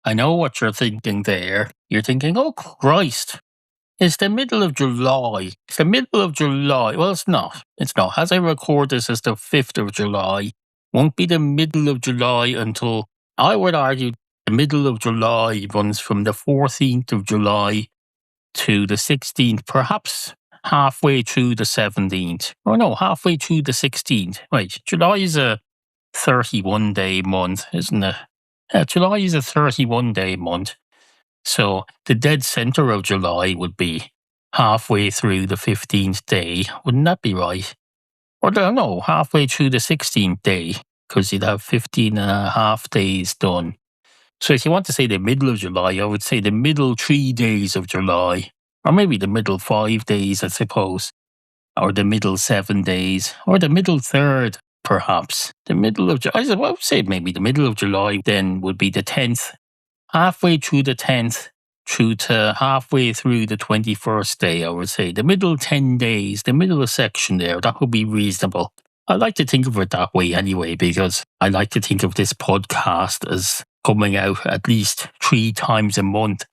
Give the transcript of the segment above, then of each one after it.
I know what you're thinking there. You're thinking, oh Christ, it's the middle of July. It's the middle of July. Well, it's not. It's not. As I record this, it's the 5th of July. Won't be the middle of July until, I would argue, the middle of July runs from the 14th of July to the 16th, perhaps halfway through the 17th. Or no, halfway through the 16th. Right, July is a 31-day month, isn't it? Yeah, July is a 31-day month. So the dead centre of July would be halfway through the 15th day. Wouldn't that be right? Or no, halfway through the 16th day, because you'd have 15 and a half days done. So if you want to say the middle of July, I would say the middle 3 days of July, or maybe the middle 5 days, I suppose, or the middle 7 days, or the middle third, perhaps. The middle of July, I would say maybe the middle of July then would be the 10th, halfway through the 10th, through to halfway through the 21st day, I would say. The middle 10 days, the middle section there, that would be reasonable. I like to think of it that way anyway, because I like to think of this podcast as coming out at least 3 times a month,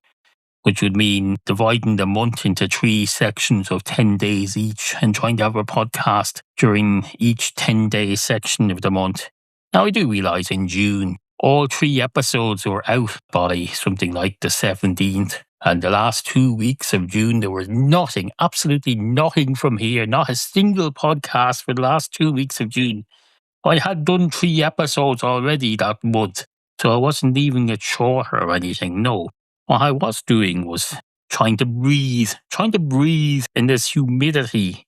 which would mean dividing the month into 3 sections of 10 days each and trying to have a podcast during each 10-day section of the month. Now, I do realise in June, all 3 episodes were out by something like the 17th. And the last 2 weeks of June, there was nothing, absolutely nothing from here, not a single podcast for the last 2 weeks of June. I had done 3 episodes already that month, so I wasn't leaving it shorter or anything, no. What I was doing was trying to breathe in this humidity.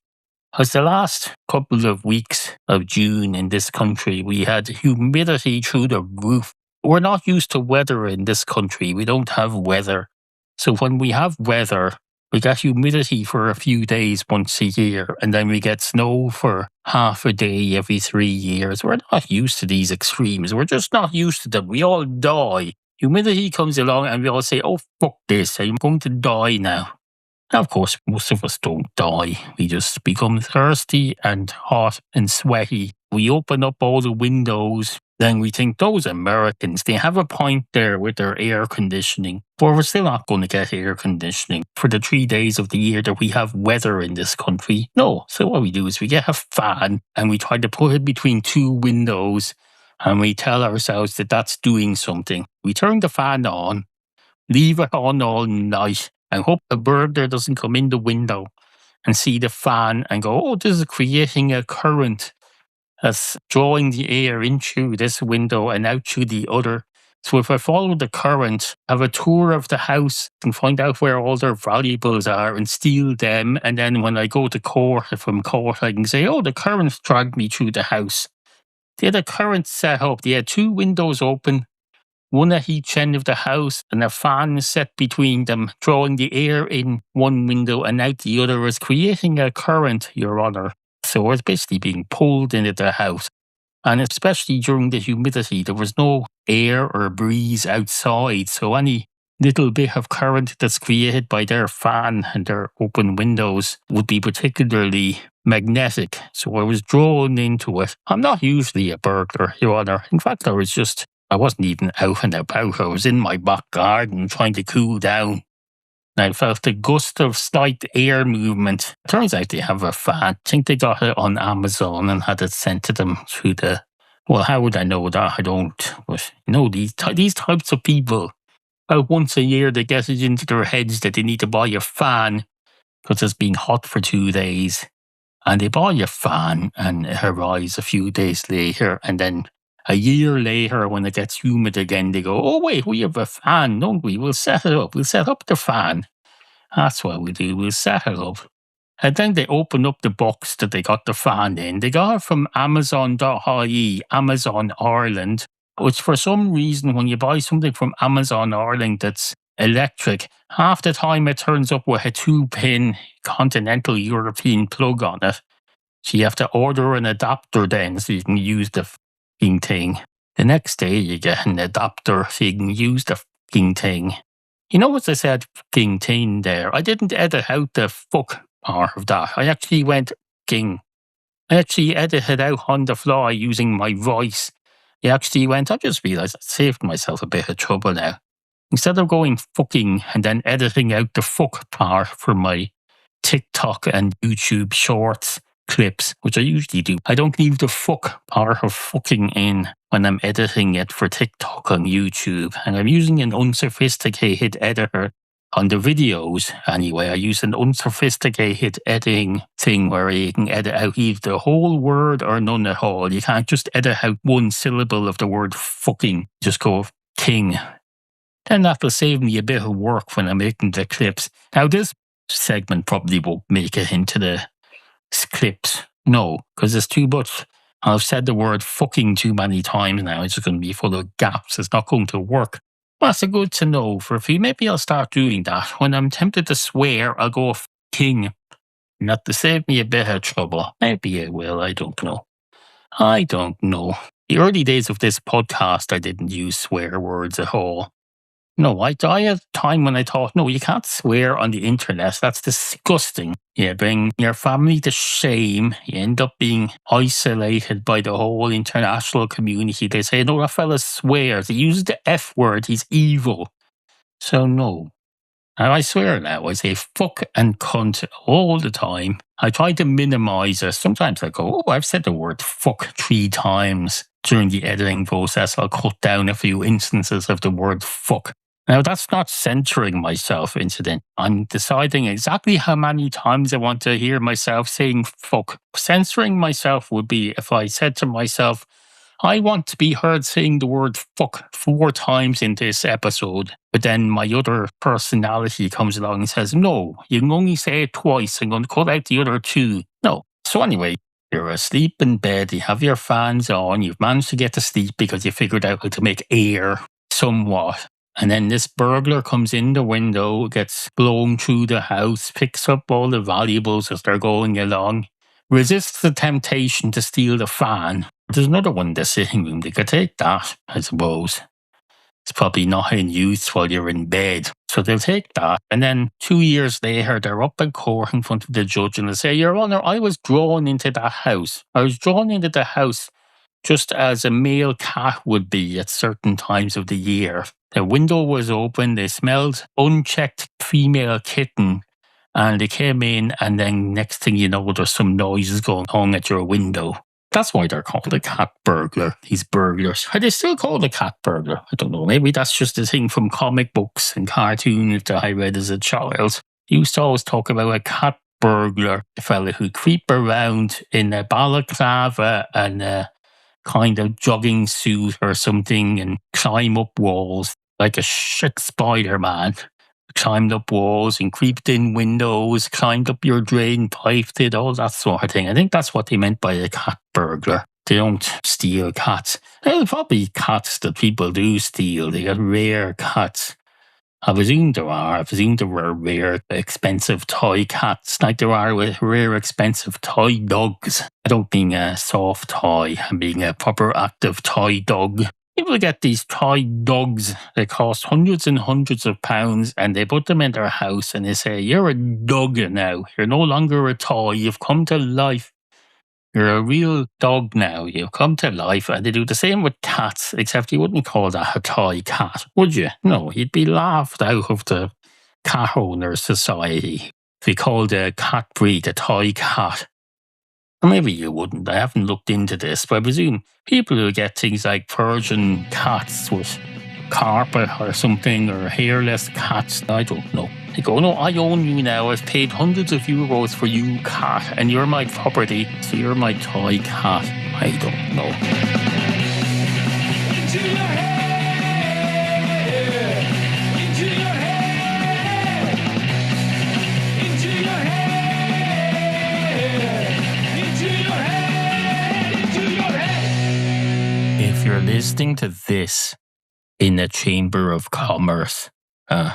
Because the last couple of weeks of June in this country, we had humidity through the roof. We're not used to weather in this country. We don't have weather. So when we have weather, we get humidity for a few days once a year, and then we get snow for half a day every 3 years. We're not used to these extremes. We're just not used to them. We all die. Humidity comes along and we all say, oh, fuck this, I'm going to die now. Now, of course, most of us don't die. We just become thirsty and hot and sweaty. We open up all the windows. Then we think, those Americans, they have a point there with their air conditioning. But we're still not going to get air conditioning for the 3 days of the year that we have weather in this country. No. So what we do is we get a fan and we try to put it between 2 windows and we tell ourselves that that's doing something. We turn the fan on, leave it on all night, and hope a burglar doesn't come in the window and see the fan and go, oh, this is creating a current that's drawing the air in through this window and out through the other. So if I follow the current, have a tour of the house and find out where all their valuables are and steal them, and then when I go to court, if I'm caught, I can say, oh, the current dragged me through the house. They had a current set up. They had 2 windows open, one at each end of the house, and a fan set between them, drawing the air in one window and out the other, was creating a current, Your Honour. So it's basically being pulled into the house. And especially during the humidity, there was no air or breeze outside. So any little bit of current that's created by their fan and their open windows would be particularly magnetic. So I was drawn into it. I'm not usually a burglar, Your Honour. In fact, I wasn't even out and about. I was in my back garden trying to cool down. And I felt a gust of slight air movement. Turns out they have a fan. I think they got it on Amazon and had it sent to them through the... Well, how would I know that? I don't. But, these types of people, about once a year, they get it into their heads that they need to buy a fan because it's been hot for 2 days. And they buy a fan and it arrives a few days later, and then a year later, when it gets humid again, they go, oh, wait, we have a fan, don't we? We'll set it up. We'll set up the fan. That's what we do. We'll set it up. And then they open up the box that they got the fan in. They got it from Amazon.ie, Amazon Ireland, which for some reason, when you buy something from Amazon Ireland that's electric, half the time it turns up with a 2-pin continental European plug on it. So you have to order an adapter then so you can use the thing. The next day you get an adapter so you can use the thing. You know what I said thing there? I didn't edit out the fuck part of that. I actually went king. I actually edited out on the fly using my voice. I just realised I saved myself a bit of trouble now. Instead of going fucking and then editing out the fuck part for my TikTok and YouTube shorts clips, which I usually do, I don't leave the fuck part of fucking in when I'm editing it for TikTok on YouTube. And I'm using an unsophisticated editor on the videos. Anyway, I use an unsophisticated editing thing where you can edit out either the whole word or none at all. You can't just edit out one syllable of the word fucking. Just go king. Then that will save me a bit of work when I'm making the clips. Now, this segment probably won't make it into the clips. No, because it's too much. I've said the word fucking too many times now. It's just going to be full of gaps. It's not going to work. Well, that's a good to know for a few. Maybe I'll start doing that. When I'm tempted to swear, I'll go king. Not to save me a bit of trouble. Maybe I will. I don't know. The early days of this podcast, I didn't use swear words at all. No, I had a time when I thought, no, you can't swear on the internet. That's disgusting. You bring your family to shame. You end up being isolated by the whole international community. They say, no, that fella swears. He uses the F word. He's evil. So no. And I swear now, I say fuck and cunt all the time. I try to minimize it. Sometimes I go, oh, I've said the word fuck 3 times during the editing process. I'll cut down a few instances of the word fuck. Now, that's not censoring myself, incident. I'm deciding exactly how many times I want to hear myself saying fuck. Censoring myself would be if I said to myself, I want to be heard saying the word fuck 4 times in this episode. But then my other personality comes along and says, no, you can only say it twice. I'm going to cut out the other 2. No. So anyway, you're asleep in bed, you have your fans on, you've managed to get to sleep because you figured out how to make air somewhat. And then this burglar comes in the window, gets blown through the house, picks up all the valuables as they're going along, resists the temptation to steal the fan. There's another one in the sitting room. They could take that, I suppose. It's probably not in use while you're in bed. So they'll take that. And then 2 years later, they're up in court in front of the judge and they say, Your Honour, I was drawn into that house. I was drawn into the house just as a male cat would be at certain times of the year. The window was open, they smelled unchecked female kitten, and they came in, and then next thing you know, there's some noises going on at your window. That's why they're called a cat burglar, these burglars. Are they still called a cat burglar? I don't know, maybe that's just a thing from comic books and cartoons that I read as a child. You used to always talk about a cat burglar, a fella who'd creep around in a balaclava and a kind of jogging suit or something and climb up walls like a shit Spider-Man. Climbed up walls and creeped in windows, climbed up your drain pipe, did all that sort of thing. I think that's what they meant by a cat burglar. They don't steal cats. Well, probably cats that people do steal. They got rare cats. I presume there are. I presume there were rare, expensive toy cats like there are with rare, expensive toy dogs. I don't mean a soft toy. I mean a proper active toy dog. People get these toy dogs. They cost hundreds and hundreds of pounds and they put them in their house and they say, you're a dog now. You're no longer a toy. You've come to life. You're a real dog now. You've come to life. And they do the same with cats, except you wouldn't call that a toy cat, would you? No, you'd be laughed out of the cat owner society if you called a cat breed a toy cat. Or maybe you wouldn't. I haven't looked into this, but I presume people who get things like Persian cats with carpet or something, or hairless cats, I don't know. They go, no, I own you now. I've paid hundreds of euros for you, cat, and you're my property, so you're my toy cat. I don't know. Into your head. Into your head. Into your head. Into your head. Into your head. If you're listening to this in a Chamber of Commerce,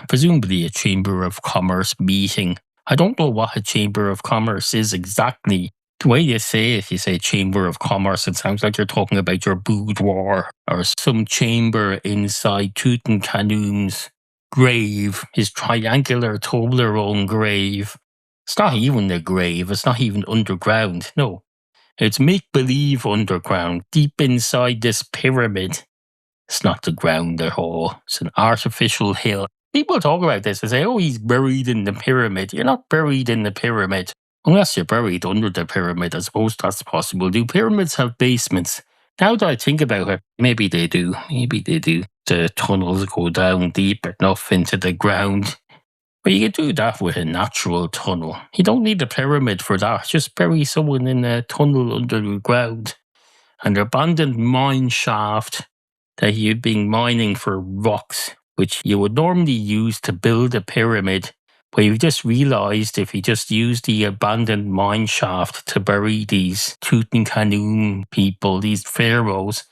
presumably a Chamber of Commerce meeting. I don't know what a Chamber of Commerce is exactly. The way you say it, you say Chamber of Commerce, it sounds like you're talking about your boudoir or some chamber inside Tutankhamun's grave, his triangular Toblerone grave. It's not even a grave, it's not even underground, no. It's make-believe underground, deep inside this pyramid. It's not the ground at all. It's an artificial hill. People talk about this and say, oh, he's buried in the pyramid. You're not buried in the pyramid. Unless you're buried under the pyramid, I suppose that's possible. Do pyramids have basements? Now that I think about it, maybe they do. Maybe they do. The tunnels go down deep enough into the ground. But you can do that with a natural tunnel. You don't need a pyramid for that. Just bury someone in a tunnel under the ground. An abandoned mine shaft that you've been mining for rocks, which you would normally use to build a pyramid, but you've just realized if you just use the abandoned mine shaft to bury these Tutankhamun people, these pharaohs,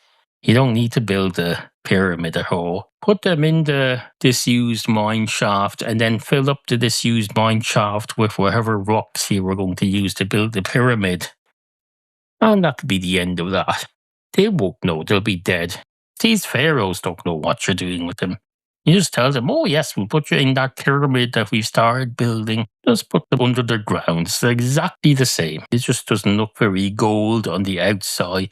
you don't need to build a pyramid at all. Put them in the disused mine shaft and then fill up the disused mine shaft with whatever rocks you were going to use to build the pyramid. And that could be the end of that. They won't know, they'll be dead. These pharaohs don't know what you're doing with them. You just tell them, oh yes, we'll put you in that pyramid that we've started building. Just put them under the ground. It's exactly the same. It just doesn't look very gold on the outside.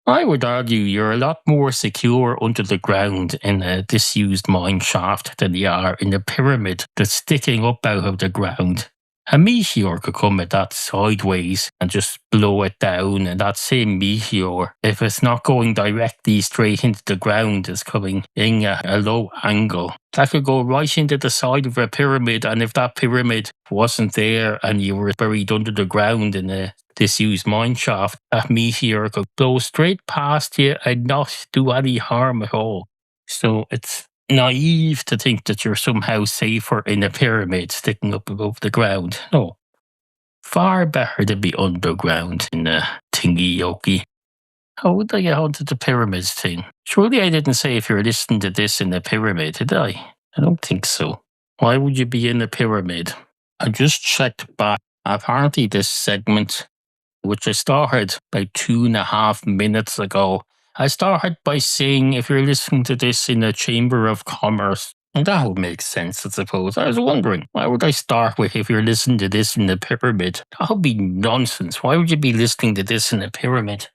I would argue you're a lot more secure under the ground in a disused mine shaft than you are in a pyramid that's sticking up out of the ground. A meteor could come at that sideways and just blow it down, and that same meteor, if it's not going directly straight into the ground, is coming in at a low angle. That could go right into the side of a pyramid, and if that pyramid wasn't there and you were buried under the ground in a disused mine shaft, that meteor could blow straight past you and not do any harm at all. So it's naive to think that you're somehow safer in a pyramid sticking up above the ground. No. Far better to be underground in a thingy-yoki. How would I get onto the pyramids thing? Surely I didn't say if you're listening to this in a pyramid, did I? I don't think so. Why would you be in a pyramid? I just checked back. Apparently this segment, which I started about 2.5 minutes ago, I started by saying if you're listening to this in a chamber of commerce, and that would make sense, I suppose. I was wondering, why would I start with if you're listening to this in a pyramid? That would be nonsense. Why would you be listening to this in a pyramid?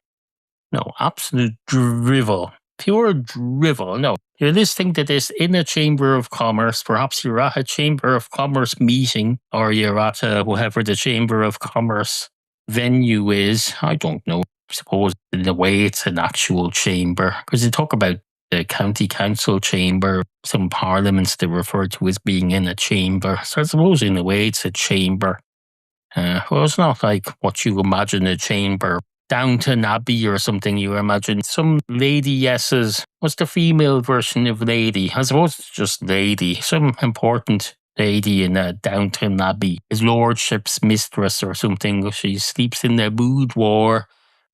No, absolute drivel. Pure drivel. No, you're listening to this in a chamber of commerce. Perhaps you're at a chamber of commerce meeting, or you're at whatever the chamber of commerce venue is. I don't know. I suppose in a way it's an actual chamber, because they talk about the county council chamber. Some parliaments they refer to as being in a chamber. So I suppose in a way it's a chamber. Well, it's not like what you imagine a chamber. Downton Abbey or something you imagine. Some lady-esses. What's the female version of lady? I suppose it's just lady. Some important lady in Downton Abbey. His lordship's mistress or something. She sleeps in the boudoir.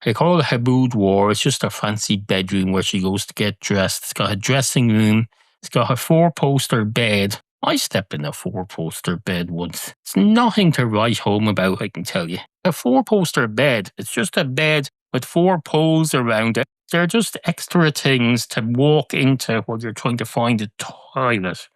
They call it a boudoir. It's just a fancy bedroom where she goes to get dressed. It's got a dressing room. It's got a 4-poster bed. I slept in a 4-poster bed once. It's nothing to write home about, I can tell you. A 4-poster bed, it's just a bed with 4 poles around it. They're just extra things to walk into when you're trying to find a toilet.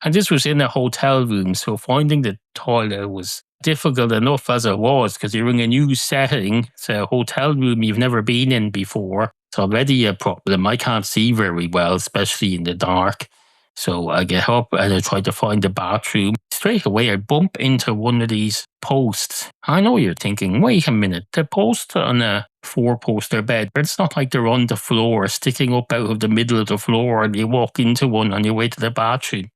And this was in a hotel room, so finding the toilet was difficult enough as it was, because you're in a new setting. It's a hotel room you've never been in before. It's already a problem. I can't see very well, especially in the dark. So I get up and I try to find the bathroom. Straight away, I bump into one of these posts. I know you're thinking, wait a minute, the posts on a 4-poster bed, it's not like they're on the floor, sticking up out of the middle of the floor, and you walk into one on your way to the bathroom.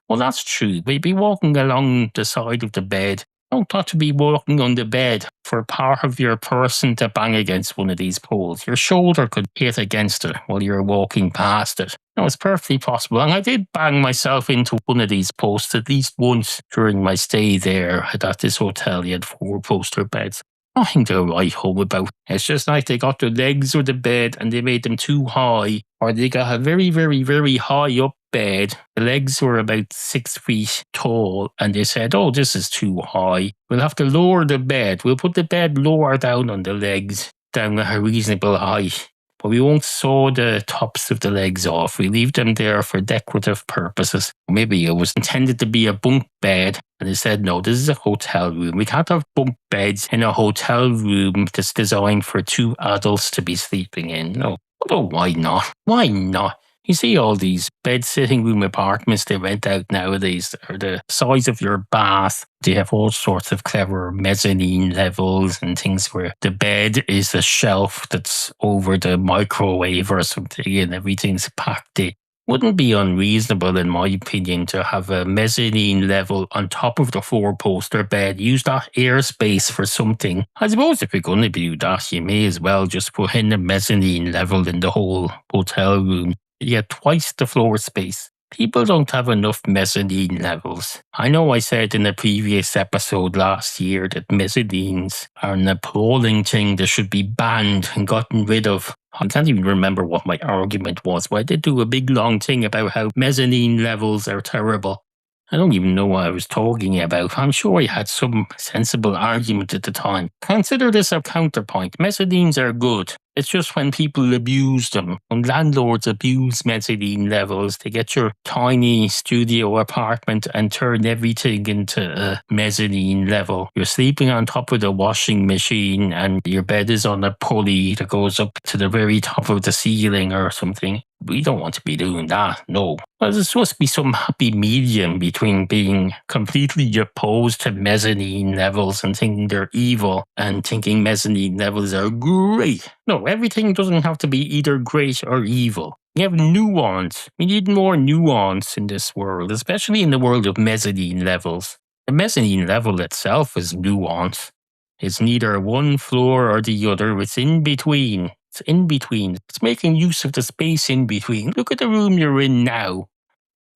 Well, that's true. We'd be walking along the side of the bed. Don't have to be walking on the bed for part of your person to bang against one of these poles. Your shoulder could hit against it while you're walking past it. No, it's perfectly possible. And I did bang myself into one of these posts at least once during my stay there at this hotel. You had 4-poster beds. Nothing to write home about. It's just like they got the legs of the bed and they made them too high, or they got a very, very, very high up bed. The legs were about 6 feet tall, and they said, oh, this is too high. We'll have to lower the bed. We'll put the bed lower down on the legs, down at a reasonable height. But we won't saw the tops of the legs off. We leave them there for decorative purposes. Maybe it was intended to be a bunk bed, and they said, no, this is a hotel room. We can't have bunk beds in a hotel room that's designed for 2 adults to be sleeping in. No. Although why not? Why not? You see all these bed sitting room apartments they rent out nowadays are the size of your bath. They have all sorts of clever mezzanine levels and things where the bed is a shelf that's over the microwave or something and everything's packed in. Wouldn't be unreasonable, in my opinion, to have a mezzanine level on top of the four-poster bed. Use that airspace for something. I suppose if you're going to do that, you may as well just put in a mezzanine level in the whole hotel room. You get twice the floor space. People don't have enough mezzanine levels. I know I said in a previous episode last year that mezzanines are an appalling thing that should be banned and gotten rid of. I can't even remember what my argument was, but I did do a big long thing about how mezzanine levels are terrible. I don't even know what I was talking about. I'm sure I had some sensible argument at the time. Consider this a counterpoint. Mezzanines are good. It's just when people abuse them, when landlords abuse mezzanine levels, they get your tiny studio apartment and turn everything into a mezzanine level. You're sleeping on top of the washing machine and your bed is on a pulley that goes up to the very top of the ceiling or something. We don't want to be doing that, no. Well, there's supposed to be some happy medium between being completely opposed to mezzanine levels and thinking they're evil and thinking mezzanine levels are great. No, everything doesn't have to be either great or evil. We have nuance. We need more nuance in this world, especially in the world of mezzanine levels. The mezzanine level itself is nuance. It's neither one floor or the other, it's in between. It's in between. It's making use of the space in between. Look at the room you're in now.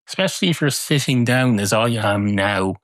Especially if you're sitting down as I am now.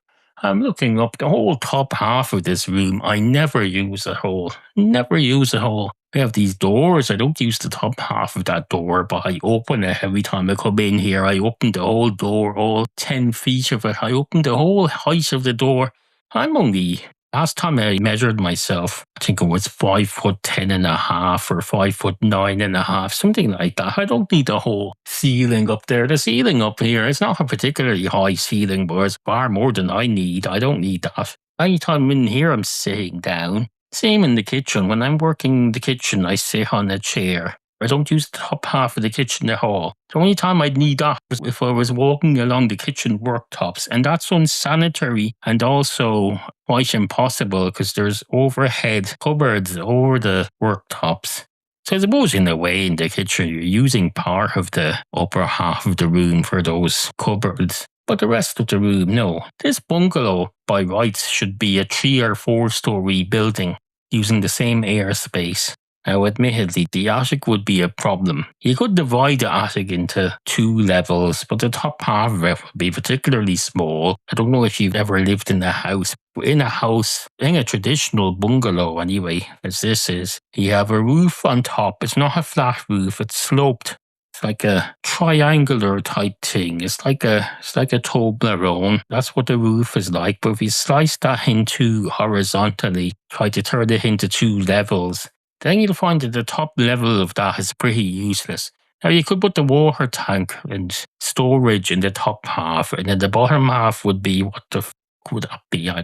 I'm looking up the whole top half of this room. I never use a hole. Never use a hole. I have these doors. I don't use the top half of that door, but I open it every time I come in here. I open the whole door, all 10 feet of it. I open the whole height of the door. I'm only... Last time I measured myself, I think it was 5'10.5" or 5'9.5", something like that. I don't need the whole ceiling up there. The ceiling up here is not a particularly high ceiling, but it's far more than I need. I don't need that. Anytime I'm in here, I'm sitting down. Same in the kitchen. When I'm working in the kitchen, I sit on a chair. I don't use the top half of the kitchen at all. The only time I'd need that was if I was walking along the kitchen worktops, and that's unsanitary and also quite impossible because there's overhead cupboards over the worktops. So I suppose in a way in the kitchen you're using part of the upper half of the room for those cupboards. But the rest of the room, no. This bungalow, by rights, should be a 3 or 4 story building using the same airspace. Now, admittedly, the attic would be a problem. You could divide the attic into 2 levels, but the top half of it would be particularly small. I don't know if you've ever lived in a house. In a traditional bungalow anyway, as this is, you have a roof on top. It's not a flat roof, it's sloped. It's like a triangular type thing. It's like a Toblerone. That's what the roof is like. But if you slice that in two horizontally, try to turn it into 2 levels, then you'll find that the top level of that is pretty useless. Now, you could put the water tank and storage in the top half, and then the bottom half would be, what the f would that be? I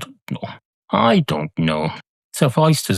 don't know. Suffice to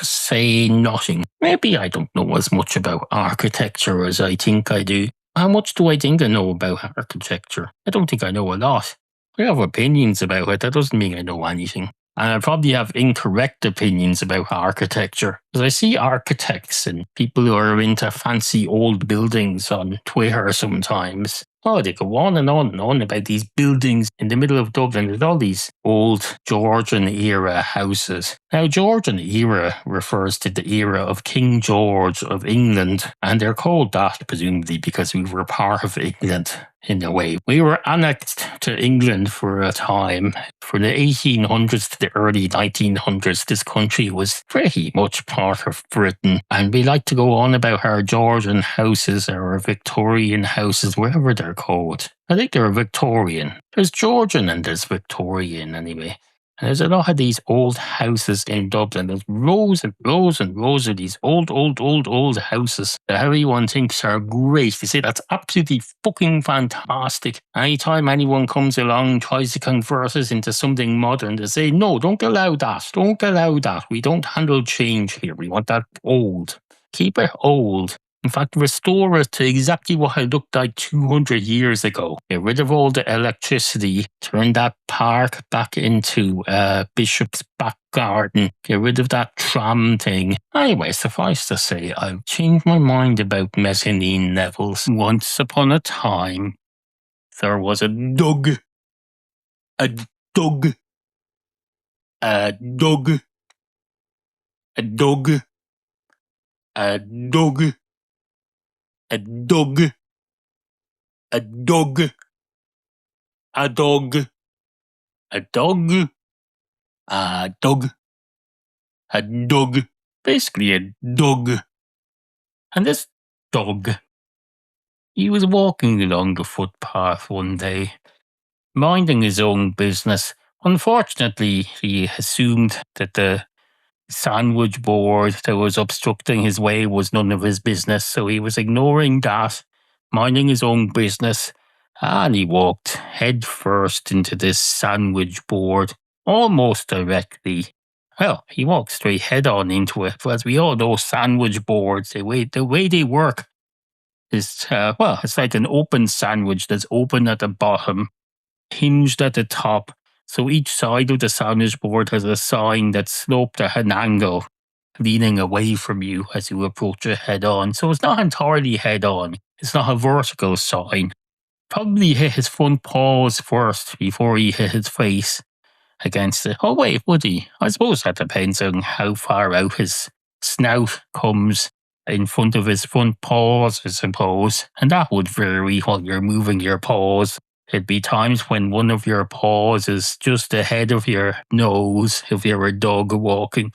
say nothing. Maybe I don't know as much about architecture as I think I do. How much do I think I know about architecture? I don't think I know a lot. I have opinions about it. That doesn't mean I know anything. And I probably have incorrect opinions about architecture. Because I see architects and people who are into fancy old buildings on Twitter sometimes. Oh, they go on and on and on about these buildings in the middle of Dublin. There's all these old Georgian era houses. Now, Georgian era refers to the era of King George of England. And they're called that, presumably, because we were part of England. In a way, we were annexed to England for a time. From the 1800s to the early 1900s, this country was pretty much part of Britain. And we like to go on about our Georgian houses or our Victorian houses, whatever they're called. I think they're Victorian. There's Georgian and there's Victorian anyway. And there's a lot of these old houses in Dublin. There's rows and rows and rows of these old houses that everyone thinks are great. They say that's absolutely fucking fantastic. Anytime anyone comes along and tries to convert us into something modern, they say, no, don't allow that. Don't allow that. We don't handle change here. We want that old. Keep it old. In fact, restore it to exactly what it looked like 200 years ago. Get rid of all the electricity. Turn that park back into Bishop's back garden. Get rid of that tram thing. Anyway, suffice to say, I've changed my mind about mezzanine levels. Once upon a time, there was a dog. A dog. A dog. A dog. A dog. A dog. A dog. A dog. A dog. A dog. A dog. Basically a dog. And this dog, he was walking along the footpath one day, minding his own business. Unfortunately, he assumed that the sandwich board that was obstructing his way was none of his business, so he was ignoring that, minding his own business, and he walked head first into this sandwich board, almost directly. Well, he walked straight head on into it, but as we all know, sandwich boards, the way they work is, it's like an open sandwich that's open at the bottom, hinged at the top. So each side of the sandwich board has a sign that's sloped at an angle, leaning away from you as you approach it head on. So it's not entirely head on. It's not a vertical sign. Probably hit his front paws first before he hit his face against it. Oh wait, would he? I suppose that depends on how far out his snout comes in front of his front paws, I suppose. And that would vary while you're moving your paws. There'd be times when one of your paws is just ahead of your nose if you're a dog walking.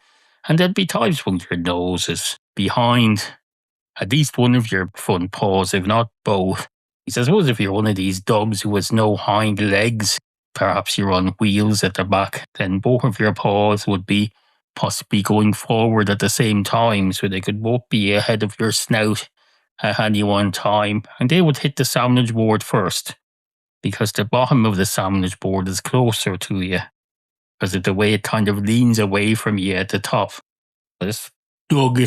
And there'd be times when your nose is behind at least one of your front paws, if not both. I suppose if you're one of these dogs who has no hind legs, perhaps you're on wheels at the back, then both of your paws would be possibly going forward at the same time, so they could both be ahead of your snout at any one time, and they would hit the sandwich board first, because the bottom of the sandwich board is closer to you, because of the way it kind of leans away from you at the top. This dog,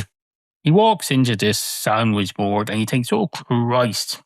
he walks into this sandwich board and he thinks, oh Christ,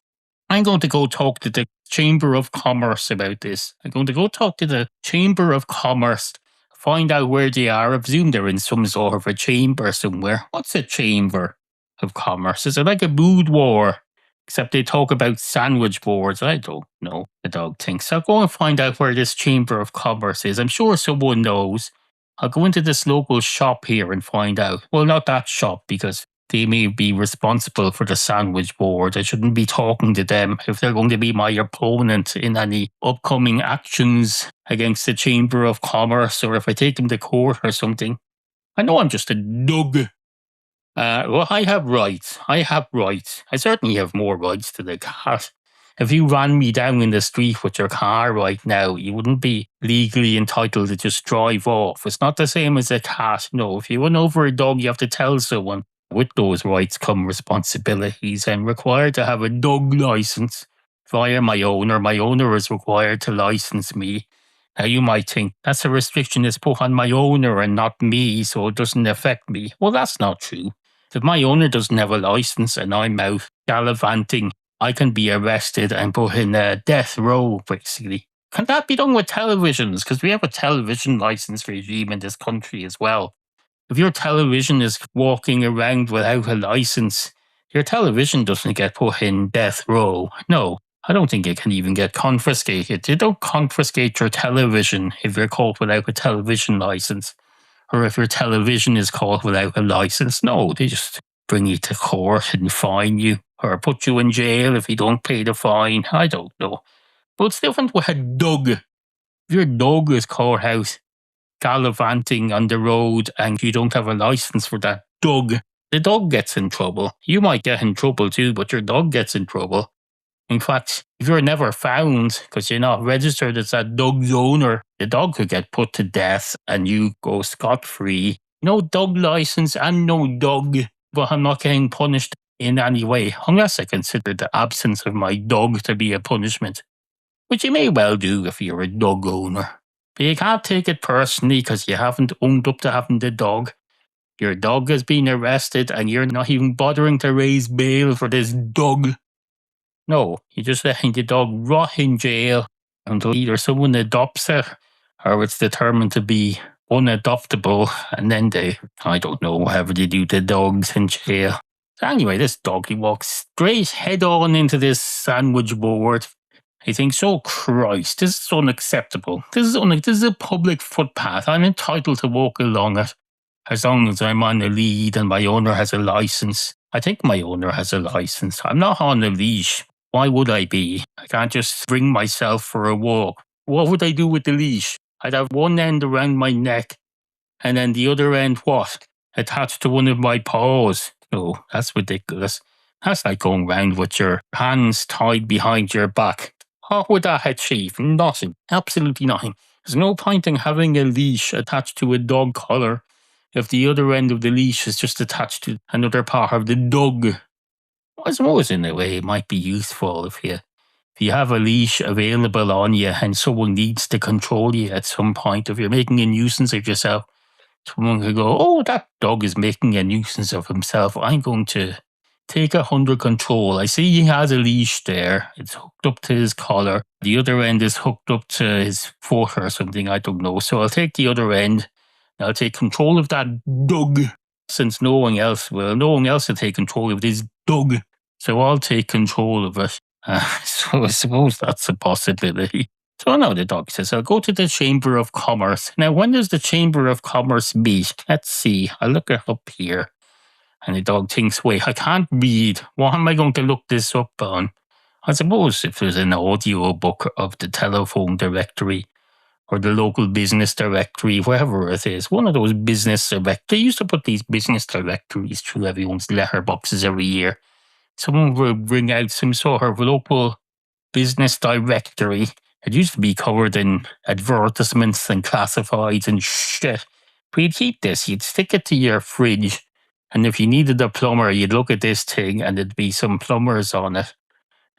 I'm going to go talk to the Chamber of Commerce about this. I'm going to go talk to the Chamber of Commerce, find out where they are. I presume they're in some sort of a chamber somewhere. What's a Chamber of Commerce? Is it like a boudoir? Except they talk about sandwich boards. I don't know, the dog thinks. I'll go and find out where this Chamber of Commerce is. I'm sure someone knows. I'll go into this local shop here and find out. Well, not that shop, because they may be responsible for the sandwich board. I shouldn't be talking to them if they're going to be my opponent in any upcoming actions against the Chamber of Commerce, or if I take them to court or something. I know I'm just a dog. Well, I have rights. I have rights. I certainly have more rights than a cat. If you ran me down in the street with your car right now, you wouldn't be legally entitled to just drive off. It's not the same as a cat. No, if you run over a dog, you have to tell someone. With those rights come responsibilities. I'm required to have a dog license via my owner. My owner is required to license me. Now, you might think that's a restriction that's put on my owner and not me, so it doesn't affect me. Well, that's not true. If my owner doesn't have a license and I'm out gallivanting, I can be arrested and put in a death row, basically. Can that be done with televisions? Because we have a television license regime in this country as well. If your television is walking around without a license, your television doesn't get put in death row. No, I don't think it can even get confiscated. They don't confiscate your television if you're caught without a television license, or if your television is caught without a license. No, they just bring you to court and fine you, or put you in jail if you don't pay the fine. I don't know. But it's different with a dog. If your dog is caught out gallivanting on the road and you don't have a license for that dog, the dog gets in trouble. You might get in trouble too, but your dog gets in trouble. In fact, if you're never found because you're not registered as that dog's owner, the dog could get put to death and you go scot-free. No dog license and no dog, but I'm not getting punished in any way, unless I consider the absence of my dog to be a punishment, which you may well do if you're a dog owner. But you can't take it personally because you haven't owned up to having the dog. Your dog has been arrested and you're not even bothering to raise bail for this dog. No, you're just letting the dog rot in jail until either someone adopts it or it's determined to be unadoptable, and then they, I don't know, whatever they do to dogs in jail. So anyway, this dog, he walks straight head on into this sandwich board. He thinks, oh Christ, this is unacceptable. This is a public footpath. I'm entitled to walk along it as long as I'm on the lead and my owner has a license. I think my owner has a license. I'm not on the leash. Why would I be? I can't just bring myself for a walk. What would I do with the leash? I'd have one end around my neck and then the other end, what? Attached to one of my paws. Oh, that's ridiculous. That's like going round with your hands tied behind your back. What would that achieve? Nothing. Absolutely nothing. There's no point in having a leash attached to a dog collar if the other end of the leash is just attached to another part of the dog. I suppose in a way it might be useful if you have a leash available on you and someone needs to control you at some point. If you're making a nuisance of yourself, someone could go, oh, that dog is making a nuisance of himself. I'm going to take it under control. I see he has a leash there. It's hooked up to his collar. The other end is hooked up to his foot or something. I don't know. So I'll take the other end. I'll take control of that dog. Since no one else will take control of this dog. So I'll take control of it. So I suppose that's a possibility. So now the dog says, I'll go to the Chamber of Commerce. Now, when does the Chamber of Commerce meet? Let's see. I'll look it up here. And the dog thinks, wait, I can't read. What am I going to look this up on? I suppose if there's an audio book of the telephone directory or the local business directory, wherever it is, one of those business directories. They used to put these business directories through everyone's letterboxes every year. Someone would bring out some sort of local business directory. It used to be covered in advertisements and classifieds and shit. But you'd keep this, you'd stick it to your fridge, and if you needed a plumber, you'd look at this thing and there'd be some plumbers on it.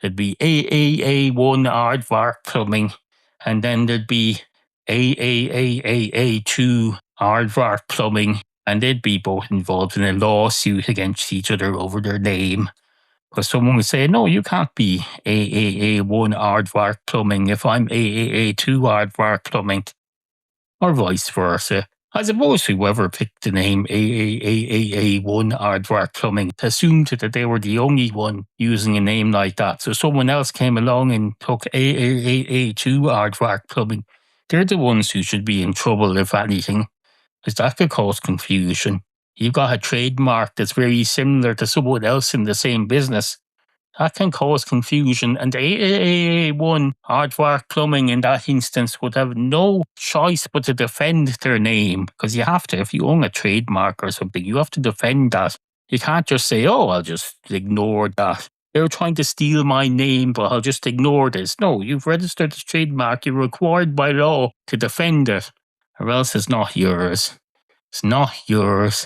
There'd be AAA1 aardvark plumbing, and then there'd be AAAAA2 aardvark plumbing, and they'd be both involved in a lawsuit against each other over their name. Because someone would say, no, you can't be AAA1 aardvark plumbing if I'm AAA2 aardvark plumbing, or vice versa. I suppose whoever picked the name AAAAA1 aardvark plumbing assumed that they were the only one using a name like that. So someone else came along and took AAAA2 aardvark plumbing. They're the ones who should be in trouble, if anything, because that could cause confusion. You've got a trademark that's very similar to someone else in the same business. That can cause confusion, and the AAA1 aardvark plumbing in that instance would have no choice but to defend their name, because you have to. If you own a trademark or something, you have to defend that. You can't just say, oh, I'll just ignore that. They're trying to steal my name, but I'll just ignore this. No, you've registered a trademark. You're required by law to defend it, or else it's not yours. It's not yours.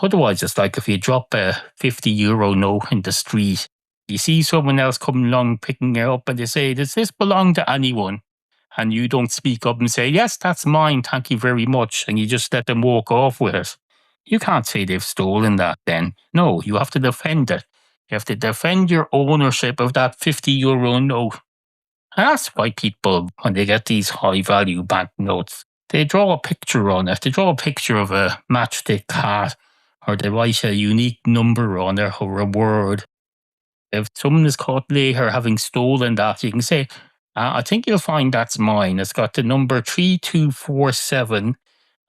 Otherwise, it's like if you drop a €50 note in the street, you see someone else coming along picking it up and they say, does this belong to anyone? And you don't speak up and say, yes, that's mine, thank you very much. And you just let them walk off with it. You can't say they've stolen that then. No, you have to defend it. You have to defend your ownership of that €50 note. And that's why people, when they get these high value banknotes, they draw a picture on it. They draw a picture of a matchstick cat, or they write a unique number on it or a word. If someone is caught later having stolen that, you can say, I think you'll find that's mine. It's got the number 3247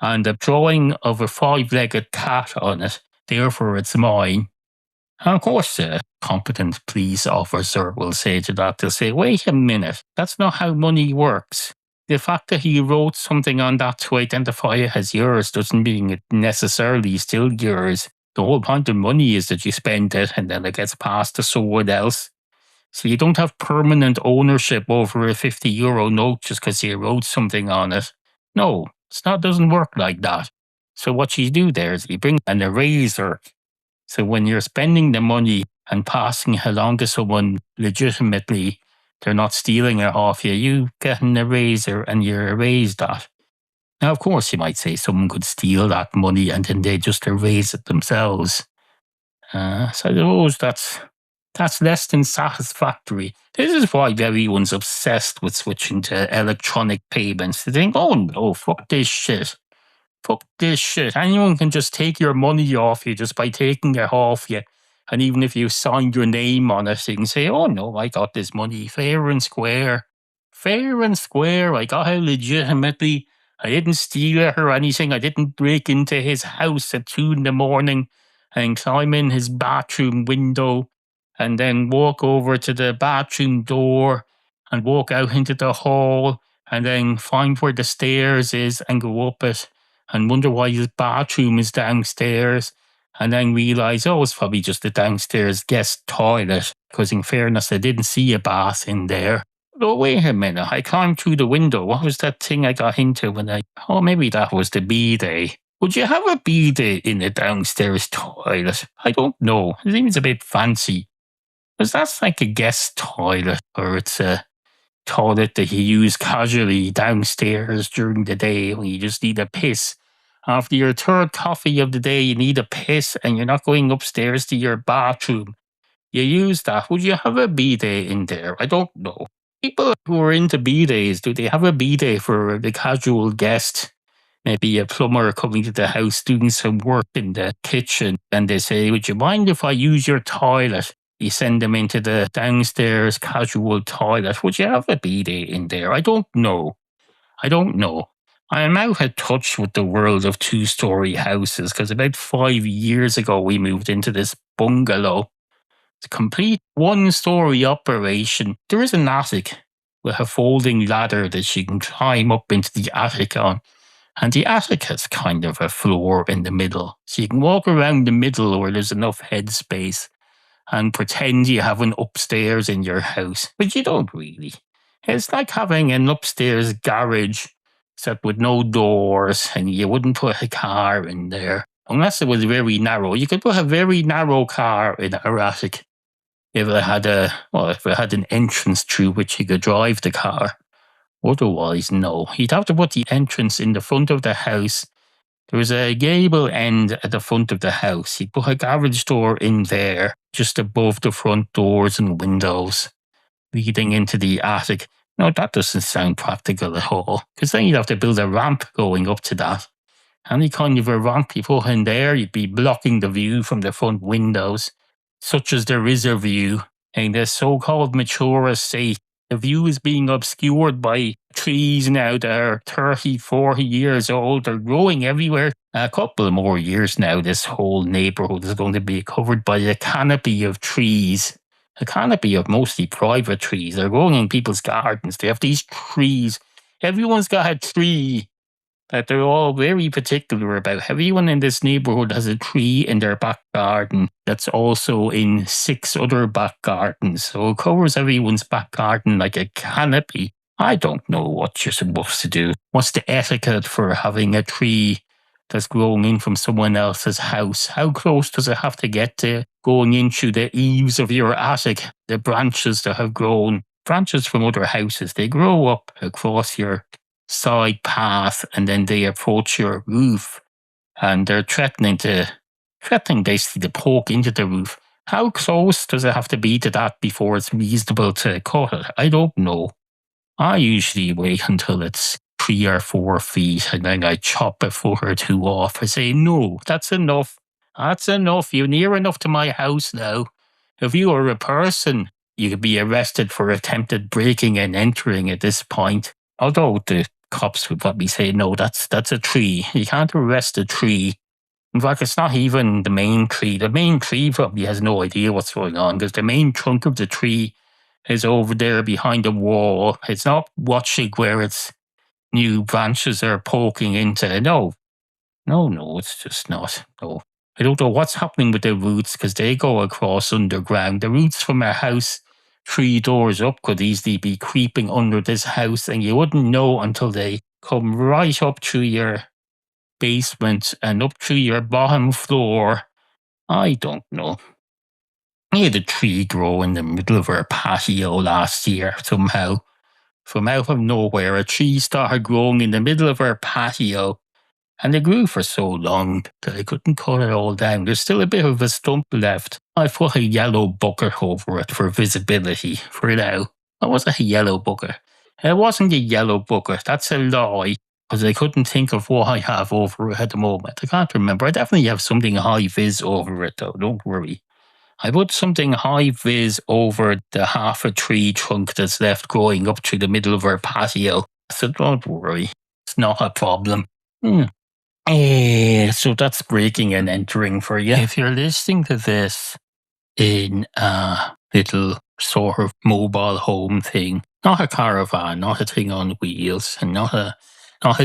and a drawing of a 5-legged cat on it. Therefore, it's mine. And of course, a competent police officer will say to that, they'll say, wait a minute, that's not how money works. The fact that he wrote something on that to identify it as yours doesn't mean it necessarily is still yours. The whole point of money is that you spend it and then it gets passed to someone else. So you don't have permanent ownership over a €50 note just because you wrote something on it. No, it doesn't work like that. So what you do there is you bring an eraser. So when you're spending the money and passing it along to someone legitimately, they're not stealing it off you, you get an eraser and you erase that. Now, of course, you might say someone could steal that money and then they just erase it themselves. So I suppose that's less than satisfactory. This is why everyone's obsessed with switching to electronic payments. They think, oh no, fuck this shit. Fuck this shit. Anyone can just take your money off you just by taking it off you. And even if you signed your name on it, you can say, oh no, I got this money fair and square. Fair and square. I got it legitimately. I didn't steal it or anything. I didn't break into his house at 2 in the morning and climb in his bathroom window and then walk over to the bathroom door and walk out into the hall and then find where the stairs is and go up it and wonder why his bathroom is downstairs, and then realise, oh, it's probably just the downstairs guest toilet, because in fairness, I didn't see a bath in there. Oh, wait a minute, I climbed through the window. What was that thing I got into oh, maybe that was the bidet. Would you have a bidet in the downstairs toilet? I don't know. It seems a bit fancy. Because that's like a guest toilet, or it's a toilet that you use casually downstairs during the day when you just need a piss. After your third coffee of the day, you need a piss and you're not going upstairs to your bathroom. You use that. Would you have a bidet in there? I don't know. People who are into bidets, do they have a bidet for the casual guest? Maybe a plumber coming to the house doing some work in the kitchen and they say, would you mind if I use your toilet? You send them into the downstairs casual toilet. Would you have a bidet in there? I don't know. I don't know. I am out of touch with the world of two-story houses because about 5 years ago we moved into this bungalow. It's a complete one-story operation. There is an attic with a folding ladder that you can climb up into the attic on. And the attic has kind of a floor in the middle. So you can walk around the middle where there's enough headspace and pretend you have an upstairs in your house, but you don't really. It's like having an upstairs garage, except with no doors, and you wouldn't put a car in there. Unless it was very narrow. You could put a very narrow car in our attic if it had an entrance through which you could drive the car. Otherwise, no. You'd have to put the entrance in the front of the house. There was a gable end at the front of the house. You'd put a garage door in there, just above the front doors and windows, leading into the attic. No, that doesn't sound practical at all, because then you'd have to build a ramp going up to that. Any kind of a ramp you put in there, you'd be blocking the view from the front windows, such as there is a view. In the so-called mature estate, the view is being obscured by trees now that are 30, 40 years old. They're growing everywhere. A couple more years now, this whole neighbourhood is going to be covered by a canopy of trees. A canopy of mostly private trees. They're growing in people's gardens. They have these trees. Everyone's got a tree that they're all very particular about. Everyone in this neighbourhood has a tree in their back garden that's also in 6 other back gardens. So it covers everyone's back garden like a canopy. I don't know what you're supposed to do. What's the etiquette for having a tree that's growing in from someone else's house? How close does it have to get to going into the eaves of your attic? The branches that have grown, branches from other houses, they grow up across your side path and then they approach your roof and they're threatening basically to poke into the roof. How close does it have to be to that before it's reasonable to cut it? I don't know. I usually wait until it's 3 or 4 feet and then I chop a foot or two off. I say, no, that's enough. That's enough. You're near enough to my house now. If you were a person, you could be arrested for attempted breaking and entering at this point. Although the cops would probably say, no, that's a tree. You can't arrest a tree. In fact, it's not even the main tree. The main tree probably has no idea what's going on because the main trunk of the tree is over there behind the wall. It's not watching where its new branches are poking into. No, it's just not. No. I don't know what's happening with the roots because they go across underground. The roots from our house 3 doors up could easily be creeping under this house and you wouldn't know until they come right up to your basement and up to your bottom floor. I don't know. We had a tree grow in the middle of our patio last year somehow. from out of nowhere, a tree started growing in the middle of our patio, and it grew for so long that I couldn't cut it all down. There's still a bit of a stump left. I put a yellow bucket over it for visibility for now. What was a yellow bucket? It wasn't a yellow bucket. That's a lie, because I couldn't think of what I have over it at the moment. I can't remember. I definitely have something high vis over it, though. Don't worry. I put something high vis over the half a tree trunk that's left growing up through the middle of our patio. So don't worry. It's not a problem. So that's breaking and entering for you. If you're listening to this in a little sort of mobile home thing, not a caravan, not a thing on wheels, and not a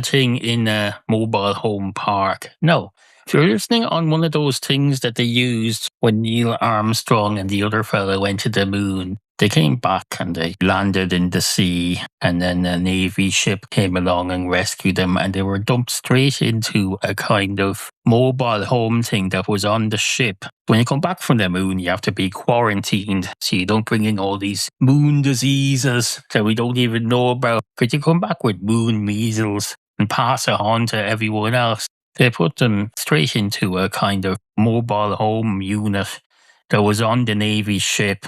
thing in a mobile home park. No. If you're listening on one of those things that they used when Neil Armstrong and the other fellow went to the moon, they came back and they landed in the sea, and then a Navy ship came along and rescued them, and they were dumped straight into a kind of mobile home thing that was on the ship. When you come back from the moon, you have to be quarantined so you don't bring in all these moon diseases that we don't even know about. Because you come back with moon measles and pass it on to everyone else. They put them straight into a kind of mobile home unit that was on the Navy ship.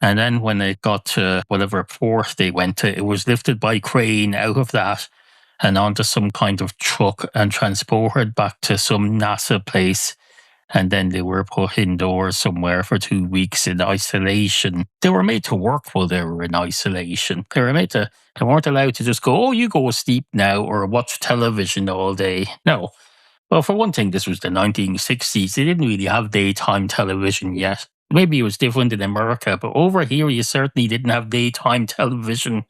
And then when they got to whatever port they went to, it was lifted by crane out of that and onto some kind of truck and transported back to some NASA place. And then they were put indoors somewhere for 2 weeks in isolation. They were made to work while they were in isolation. They weren't allowed to just go, oh, you go sleep now or watch television all day. No. Well, for one thing, this was the 1960s. They didn't really have daytime television yet. Maybe it was different in America, but over here you certainly didn't have daytime television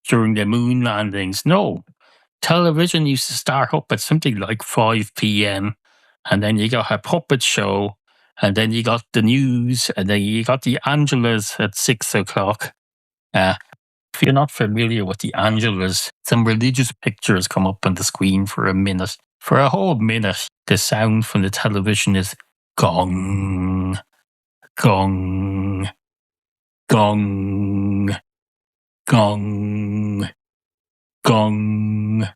during the moon landings. No. Television used to start up at something like 5 p.m. and then you got a puppet show, and then you got the news, and then you got the Angelus at 6 o'clock. If you're not familiar with the Angelus, some religious pictures come up on the screen for a minute. For a whole minute, the sound from the television is gong, gong, gong, gong, gong.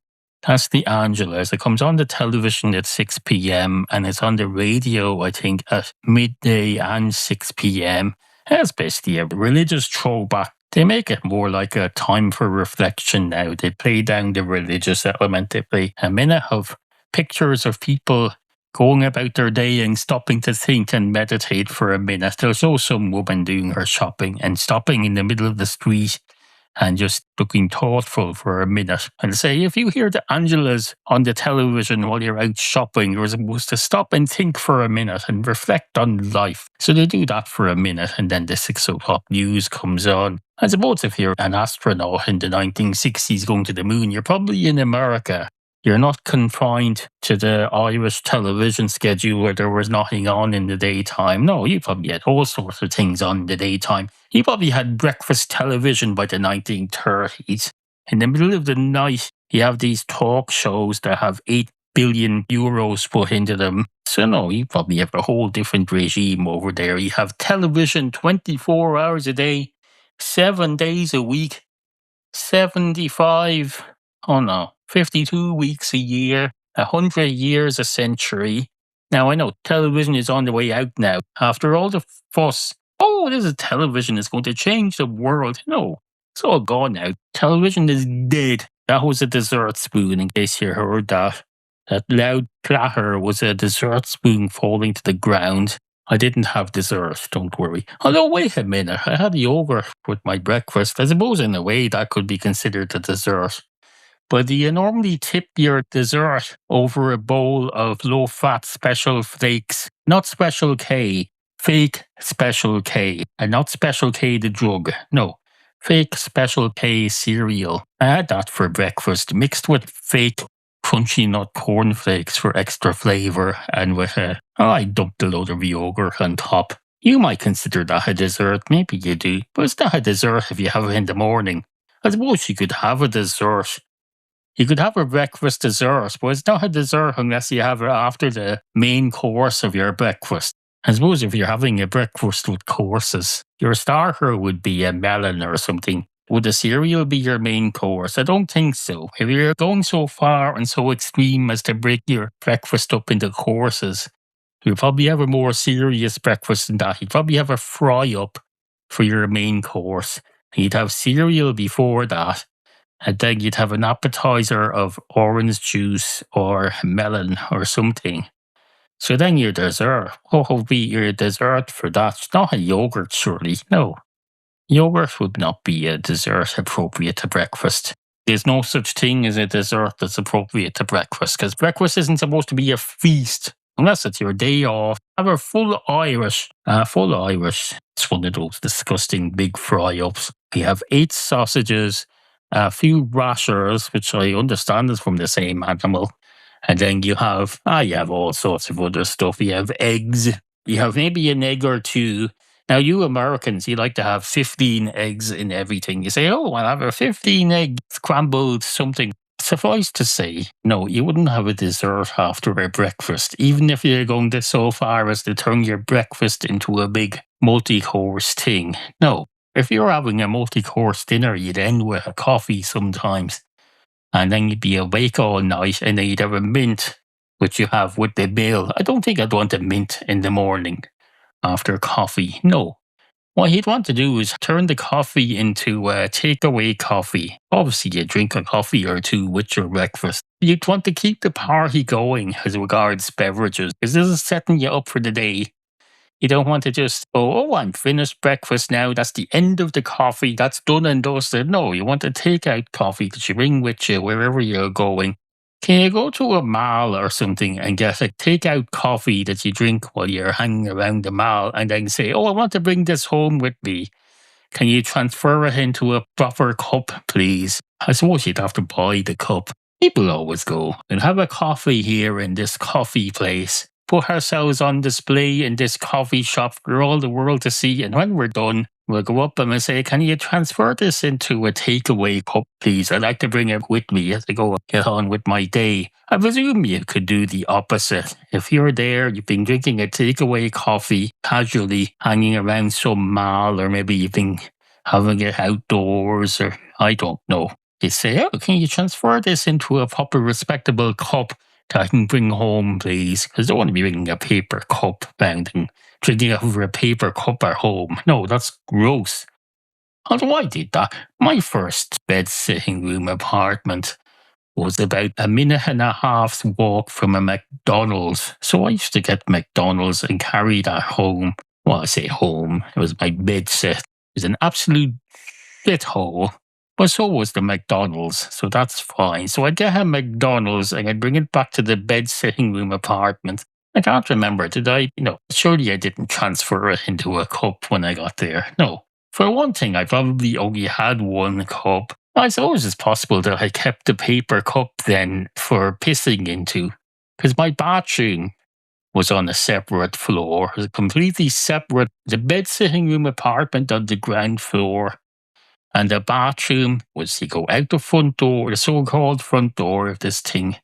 That's the Angelus. It comes on the television at 6 p.m. and it's on the radio, I think, at midday and 6 p.m. That's basically a religious throwback. They make it more like a time for reflection now. They play down the religious element. They play a minute of pictures of people going about their day and stopping to think and meditate for a minute. There's also some woman doing her shopping and stopping in the middle of the street and just looking thoughtful for a minute. And say, if you hear the Angelus on the television while you're out shopping, you're supposed to stop and think for a minute and reflect on life. So they do that for a minute, and then the 6 o'clock news comes on. I suppose if you're an astronaut in the 1960s going to the moon, you're probably in America. You're not confined to the Irish television schedule where there was nothing on in the daytime. No, you probably had all sorts of things on in the daytime. You probably had breakfast television by the 1930s. In the middle of the night, you have these talk shows that have 8 billion euros put into them. So no, you probably have a whole different regime over there. You have television 24 hours a day, 7 days a week, 52 weeks a year, 100 years a century. Now, I know television is on the way out now. After all the fuss, oh, this is television, it's going to change the world. No, it's all gone now. Television is dead. That was a dessert spoon, in case you heard that. That loud clatter was a dessert spoon falling to the ground. I didn't have dessert, don't worry. Although, wait a minute, I had yogurt with my breakfast. I suppose in a way that could be considered a dessert. But do you normally tip your dessert over a bowl of low-fat Special Flakes? Not Special K, fake Special K. And not Special K the drug. No, fake Special K cereal. I had that for breakfast, mixed with fake crunchy nut cornflakes for extra flavour, and with I dumped a load of yogurt on top. You might consider that a dessert, maybe you do, but it's not a dessert if you have it in the morning. I suppose you could have a dessert. You could have a breakfast dessert, but it's not a dessert unless you have it after the main course of your breakfast. I suppose if you're having a breakfast with courses, your starter would be a melon or something. Would the cereal be your main course? I don't think so. If you're going so far and so extreme as to break your breakfast up into courses, you'll probably have a more serious breakfast than that. You'd probably have a fry up for your main course. You'd have cereal before that, and then you'd have an appetizer of orange juice or melon or something. So then your dessert. What would be your dessert for that? It's not a yogurt, surely. No. Yogurt would not be a dessert appropriate to breakfast. There's no such thing as a dessert that's appropriate to breakfast, because breakfast isn't supposed to be a feast unless it's your day off. Have a full Irish. Full Irish. It's one of those disgusting big fry-ups. We have 8 sausages, a few rashers, which I understand is from the same animal. And then you have all sorts of other stuff. You have eggs. You have maybe an egg or two. Now, you Americans, you like to have 15 eggs in everything. You say, oh, I'll have a 15 egg scrambled something. Suffice to say, no, you wouldn't have a dessert after a breakfast, even if you're going to so far as to turn your breakfast into a big multi-course thing. No, if you're having a multi-course dinner, you'd end with a coffee sometimes. And then you'd be awake all night, and then you'd have a mint, which you have with the meal. I don't think I'd want a mint in the morning after coffee. No. What he'd want to do is turn the coffee into a takeaway coffee. Obviously, you drink a coffee or two with your breakfast. You'd want to keep the party going as regards beverages, because this is setting you up for the day. You don't want to just go, oh, I'm finished breakfast now. That's the end of the coffee. That's done and dusted. No, you want to take out coffee that you bring with you wherever you're going. Can you go to a mall or something and get a take-out coffee that you drink while you're hanging around the mall and then say, oh, I want to bring this home with me. Can you transfer it into a proper cup, please? I suppose you'd have to buy the cup. People always go, we'll have a coffee here in this coffee place. Put ourselves on display in this coffee shop for all the world to see. And when we're done, we'll go up and we'll say, can you transfer this into a takeaway cup, please? I'd like to bring it with me as I go and get on with my day. I presume you could do the opposite. If you're there, you've been drinking a takeaway coffee casually, hanging around some mall, or maybe you've been having it outdoors, or I don't know. You say, oh, can you transfer this into a proper respectable cup that I can bring home, please? Because I don't want to be bringing a paper cup round and drinking out of a paper cup at home. No, that's gross. Although I did that. My first bed sitting room apartment was about a minute and a half's walk from a McDonald's. So I used to get McDonald's and carry that home. Well, I say home. It was my bed set. It was an absolute shithole. But so was the McDonald's, so that's fine. So I'd get a McDonald's and I'd bring it back to the bed sitting room apartment. I can't remember, did I? Surely I didn't transfer it into a cup when I got there. No. For one thing, I probably only had one cup. I suppose it's possible that I kept the paper cup then for pissing into, because my bathroom was on a separate floor. It was completely separate. The bed sitting room apartment on the ground floor. And the bathroom was, you go out the front door, the so-called front door of this thing.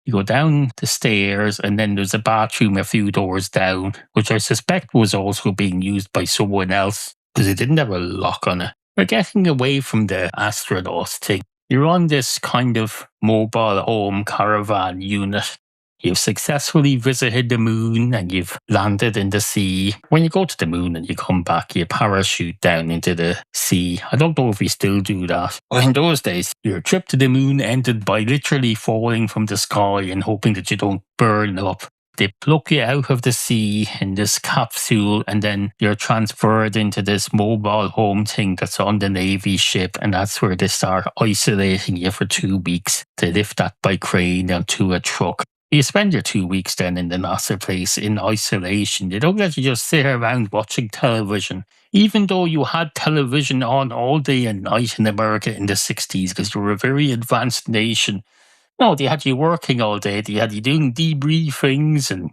You go down the stairs, and then there's a bathroom a few doors down, which I suspect was also being used by someone else, because it didn't have a lock on it. We're getting away from the astronaut thing. You're on this kind of mobile home caravan unit. You've successfully visited the moon and you've landed in the sea. When you go to the moon and you come back, you parachute down into the sea. I don't know if we still do that. But in those days, your trip to the moon ended by literally falling from the sky and hoping that you don't burn up. They pluck you out of the sea in this capsule, and then you're transferred into this mobile home thing that's on the Navy ship, and that's where they start isolating you for 2 weeks. They lift that by crane onto a truck. You spend your 2 weeks then in the NASA place in isolation. They don't let you just sit around watching television, even though you had television on all day and night in America in the 60s, because you were a very advanced nation. No, they had you working all day. They had you doing debriefings and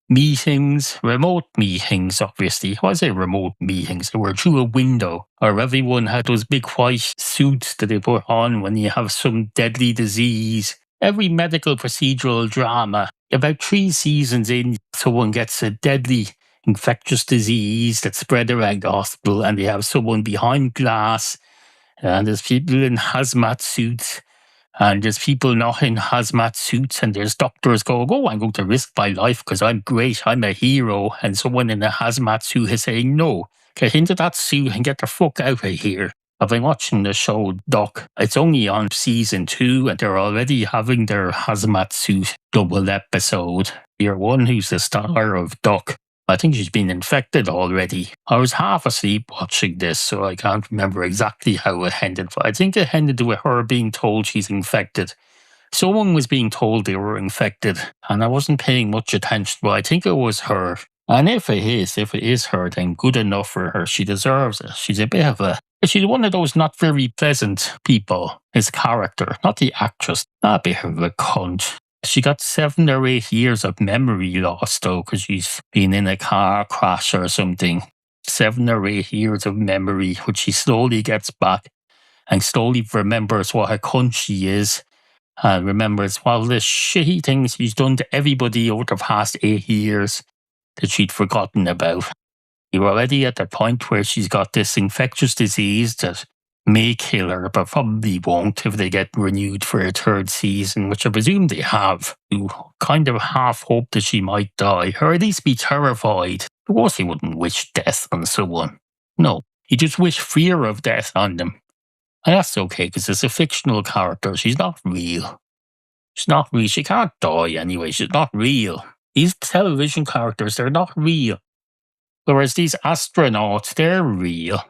meetings, remote meetings, obviously. Why say remote meetings? They were through a window, or everyone had those big white suits that they put on when you have some deadly disease. Every medical procedural drama, about 3 seasons in, someone gets a deadly infectious disease that's spread around the hospital, and they have someone behind glass And there's people in hazmat suits, and there's people not in hazmat suits, and there's doctors going, oh, I'm going to risk my life because I'm great, I'm a hero. And someone in a hazmat suit is saying, no, get into that suit and get the fuck out of here. I've been watching the show Duck. It's only on season 2, and they're already having their hazmat suit double episode. You're one who's the star of Duck. I think she's been infected already. I was half asleep watching this, so I can't remember exactly how it ended. But I think it ended with her being told she's infected. Someone was being told they were infected, and I wasn't paying much attention, but I think it was her. And if it is her, then good enough for her. She deserves it. She's she's one of those not very pleasant people, his character, not the actress. A bit of a cunt. She got 7 or 8 years of memory loss, though, because she's been in a car crash or something. 7 or 8 years of memory, which she slowly gets back and slowly remembers what a cunt she is, and remembers all the shitty things she's done to everybody over the past 8 years that she'd forgotten about. You're already at the point where she's got this infectious disease that may kill her, but probably won't if they get renewed for a 3rd season, which I presume they have. You kind of half hope that she might die, or at least be terrified. Of course, he wouldn't wish death on someone. No, he just wish fear of death on them. And that's okay, because it's a fictional character. She's not real. She's not real. She can't die anyway. She's not real. These television characters, they're not real. Whereas these astronauts, they're real.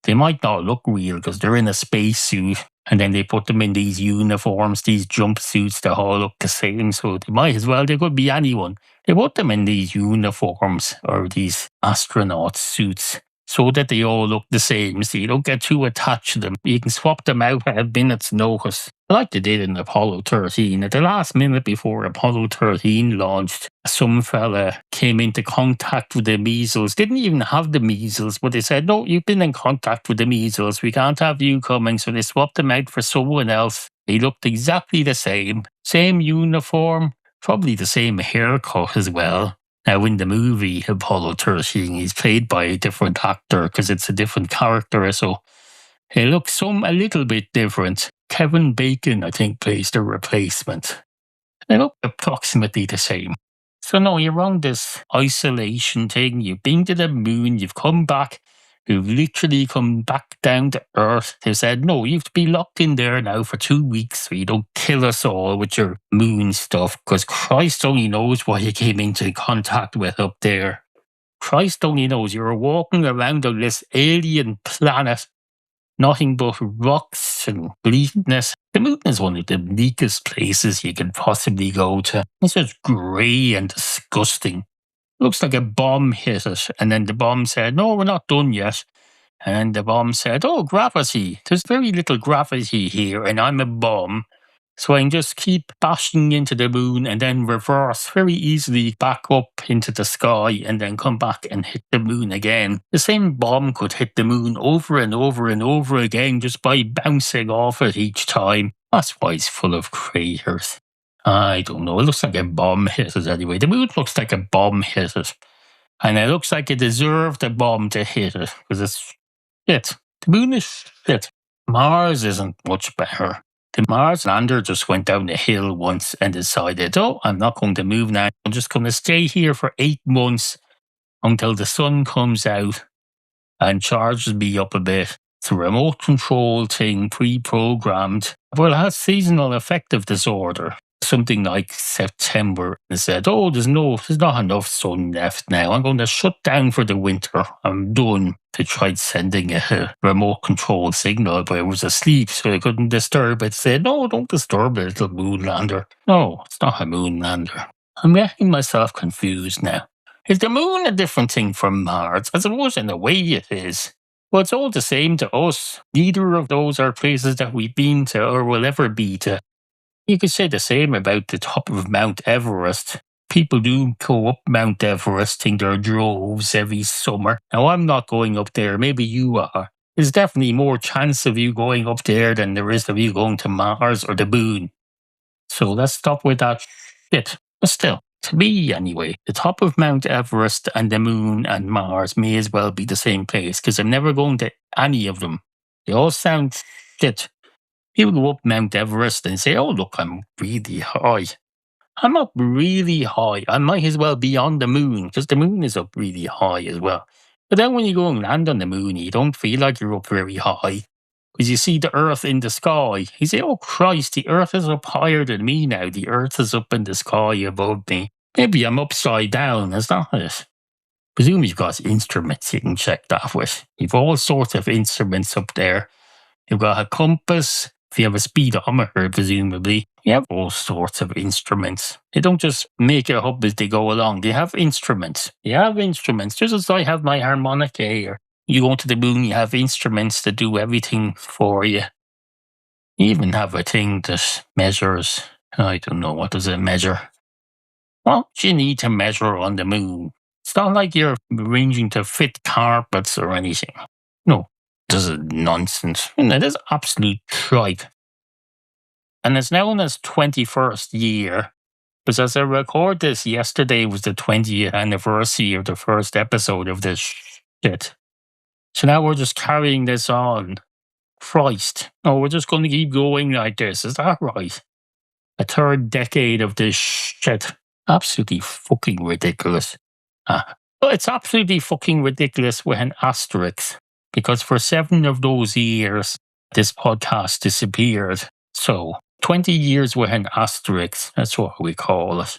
They might not look real because they're in a spacesuit, and then they put them in these uniforms, these jumpsuits that all look the same. So they might as well, they could be anyone. They put them in these uniforms or these astronaut suits so that they all look the same, so you don't get too attached to them. You can swap them out at a minute's notice, like they did in Apollo 13. At the last minute before Apollo 13 launched, some fella came into contact with the measles, didn't even have the measles, but they said, no, you've been in contact with the measles, we can't have you coming, so they swapped him out for someone else. He looked exactly the same uniform, probably the same haircut as well. Now, in the movie Apollo 13, he's played by a different actor because it's a different character, so he looks a little bit different. Kevin Bacon, I think, plays the replacement. They look approximately the same. So no, you're on this isolation thing. You've been to the moon, you've come back, you've literally come back down to Earth. They said, no, you have to be locked in there now for 2 weeks so you don't kill us all with your moon stuff, because Christ only knows what you came into contact with up there. Christ only knows you were walking around on this alien planet, nothing but rocks and bleakness. The moon is one of the bleakest places you can possibly go to. It's just grey and disgusting. Looks like a bomb hit it, and then the bomb said, no, we're not done yet. And the bomb said, oh, gravity. There's very little gravity here, and I'm a bomb. So I can just keep bashing into the moon and then reverse very easily back up into the sky and then come back and hit the moon again. The same bomb could hit the moon over and over and over again just by bouncing off it each time. That's why it's full of craters. I don't know. It looks like a bomb hit it anyway. The moon looks like a bomb hit it. And it looks like it deserved a bomb to hit it because it's shit. The moon is shit. Mars isn't much better. The Mars lander just went down the hill once and decided, oh, I'm not going to move now. I'm just going to stay here for 8 months until the sun comes out and charges me up a bit. It's a remote control thing, pre-programmed. Well, it has seasonal affective disorder. Something like September, and said, oh, there's not enough sun left now. I'm going to shut down for the winter. I'm done. They tried sending a remote control signal, but it was asleep, so they couldn't disturb it. Said, no, don't disturb the little moon lander. No, it's not a moon lander. I'm getting myself confused now. Is the moon a different thing from Mars? I suppose in a way it is. Well, it's all the same to us. Neither of those are places that we've been to or will ever be to. You could say the same about the top of Mount Everest. People do go up Mount Everest in their droves every summer. Now, I'm not going up there. Maybe you are. There's definitely more chance of you going up there than there is of you going to Mars or the moon. So let's stop with that shit. But still, to me anyway, the top of Mount Everest and the moon and Mars may as well be the same place because I'm never going to any of them. They all sound shit. People go up Mount Everest and say, oh, look, I'm really high. I'm up really high. I might as well be on the moon because the moon is up really high as well. But then when you go and land on the moon, you don't feel like you're up very high because you see the Earth in the sky. You say, oh Christ, the Earth is up higher than me now. The Earth is up in the sky above me. Maybe I'm upside down. Is that it? Presume you've got instruments you can check that with. You've all sorts of instruments up there. You've got a compass. If you have a speedometer, presumably, you have all sorts of instruments. They don't just make it up as they go along. They have instruments. You have instruments, just as I have my harmonica here. You go to the moon, you have instruments that do everything for you. You even have a thing that measures. I don't know, what does it measure? What do you need to measure on the moon? It's not like you're arranging to fit carpets or anything. No, this is nonsense. It is absolute tripe. And it's known as 21st year, because as I record this, yesterday was the 20th anniversary of the first episode of this shit. So now we're just carrying this on. Christ. No, we're just going to keep going like this. Is that right? A third decade of this shit. Absolutely fucking ridiculous. Well, it's absolutely fucking ridiculous with an asterisk, because for 7 of those years, this podcast disappeared. So, 20 years with an asterisk, that's what we call it.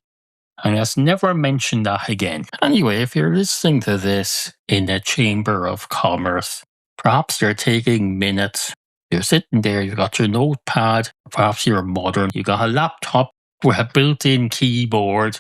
And let's never mention that again. Anyway, if you're listening to this in a chamber of commerce, perhaps you're taking minutes. You're sitting there, you've got your notepad, perhaps you're modern, you've got a laptop with a built-in keyboard,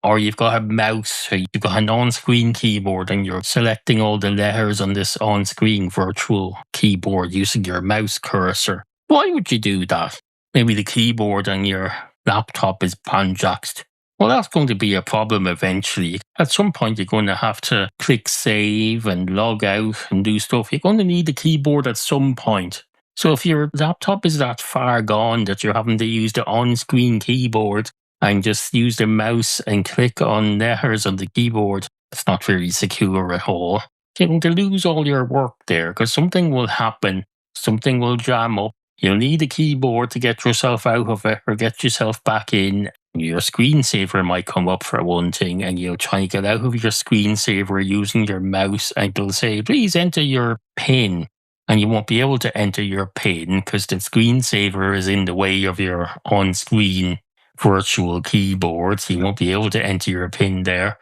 or you've got a mouse, or you've got an on-screen keyboard and you're selecting all the letters on this on-screen virtual keyboard using your mouse cursor. Why would you do that? Maybe the keyboard on your laptop is banjaxed. Well, that's going to be a problem eventually. At some point, you're going to have to click save and log out and do stuff. You're going to need a keyboard at some point. So if your laptop is that far gone that you're having to use the on-screen keyboard and just use the mouse and click on letters on the keyboard, it's not very secure at all. You're going to lose all your work there because something will happen. Something will jam up. You'll need a keyboard to get yourself out of it or get yourself back in. Your screensaver might come up for one thing and you'll try and get out of your screensaver using your mouse and it'll say, please enter your PIN. And you won't be able to enter your PIN because the screensaver is in the way of your on-screen virtual keyboard. So you won't be able to enter your PIN there.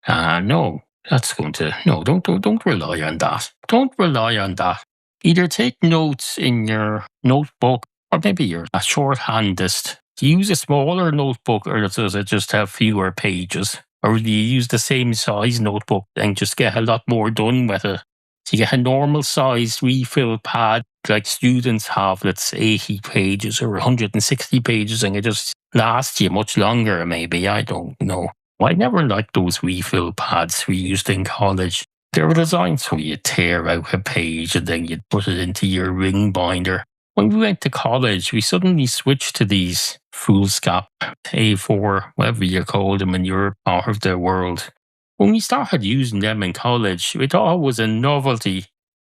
No, don't rely on that. Don't rely on that. Either take notes in your notebook or maybe you're a shorthandist. Do you use a smaller notebook or does it just have fewer pages? Or do you use the same size notebook and just get a lot more done with it? So you get a normal sized refill pad like students have that's 80 pages or 160 pages and it just lasts you much longer maybe. I don't know. I never liked those refill pads we used in college. They were designed so you tear out a page and then you'd put it into your ring binder. When we went to college, we suddenly switched to these foolscap A4, whatever you call them in your part of the world. When we started using them in college, we thought it was a novelty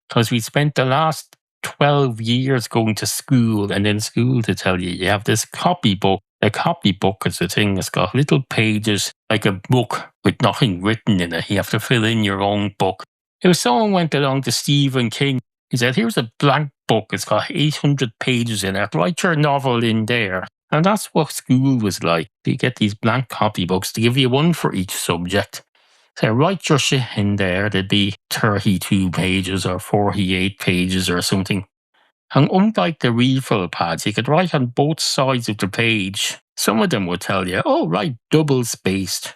because we spent the last 12 years going to school and in school to tell you have this copybook. A copybook is a thing that's got little pages like a book with nothing written in it. You have to fill in your own book. If someone went along to Stephen King, he said, here's a blank book. It's got 800 pages in it. Write your novel in there. And that's what school was like. You get these blank copybooks to give you one for each subject. So write your shit in there. There'd be 32 pages or 48 pages or something. And unlike the refill pads, you could write on both sides of the page. Some of them would tell you, oh, write double spaced,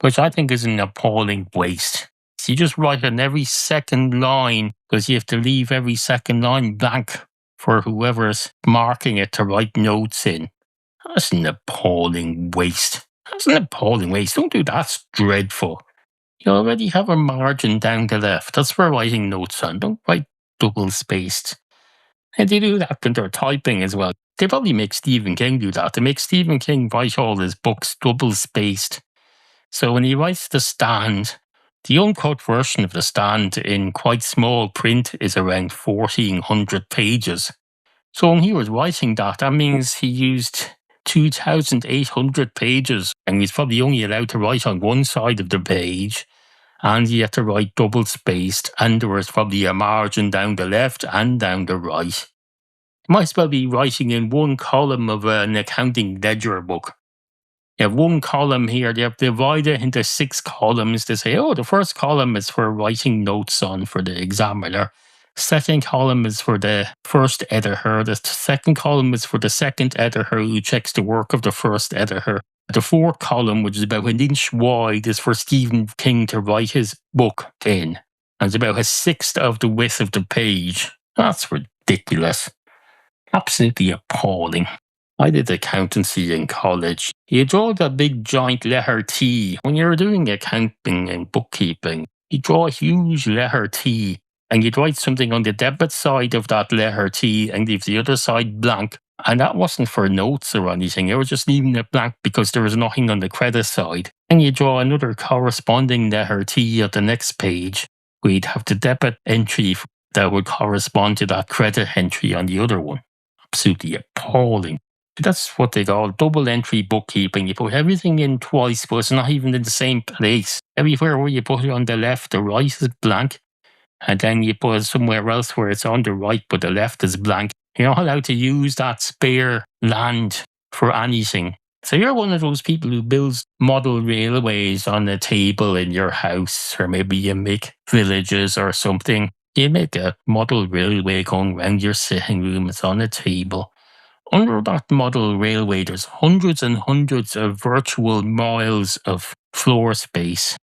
which I think is an appalling waste. So you just write on every second line because you have to leave every second line blank for whoever's marking it to write notes in. That's an appalling waste. That's an appalling waste. Don't do that. That's dreadful. You already have a margin down the left. That's for writing notes on. Don't write double spaced. And they do that when they're typing as well. They probably make Stephen King do that. They make Stephen King write all his books double spaced. So when he writes The Stand, The uncut version of the stand in quite small print is around 1,400 pages. So when he was writing that means he used 2,800 pages, and he's probably only allowed to write on one side of the page, and he had to write double spaced, and there was probably a margin down the left and down the right. He might as well be writing in one column of an accounting ledger book. You have one column here, they have divided into 6 columns to say, oh, the first column is for writing notes on for the examiner. Second column is for the first editor. The second column is for the second editor who checks the work of the first editor. The fourth column, which is about an inch wide, is for Stephen King to write his book in. And it's about a sixth of the width of the page. That's ridiculous. Absolutely appalling. I did accountancy in college. You draw the big giant letter T. When you're doing accounting and bookkeeping, you draw a huge letter T and you'd write something on the debit side of that letter T and leave the other side blank. And that wasn't for notes or anything. You were just leaving it blank because there was nothing on the credit side. And you draw another corresponding letter T at the next page where you'd have the debit entry that would correspond to that credit entry on the other one. Absolutely appalling. That's what they call double entry bookkeeping. You put everything in twice, but it's not even in the same place. Everywhere where you put it on the left, the right is blank. And then you put it somewhere else where it's on the right, but the left is blank. You're not allowed to use that spare land for anything. So you're one of those people who builds model railways on a table in your house, or maybe you make villages or something. You make a model railway going around your sitting room. It's on a table. Under that model railway, there's hundreds and hundreds of virtual miles of floor space,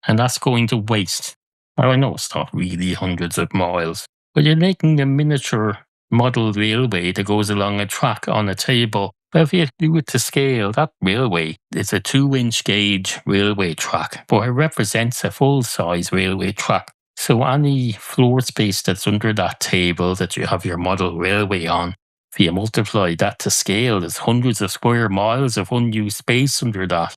and that's going to waste. Now, I know it's not really hundreds of miles, but you're making a miniature model railway that goes along a track on a table. Well, if you do it to scale, that railway is a 2-inch gauge railway track, but it represents a full-size railway track. So any floor space that's under that table that you have your model railway on, if you multiply that to scale, there's hundreds of square miles of unused space under that.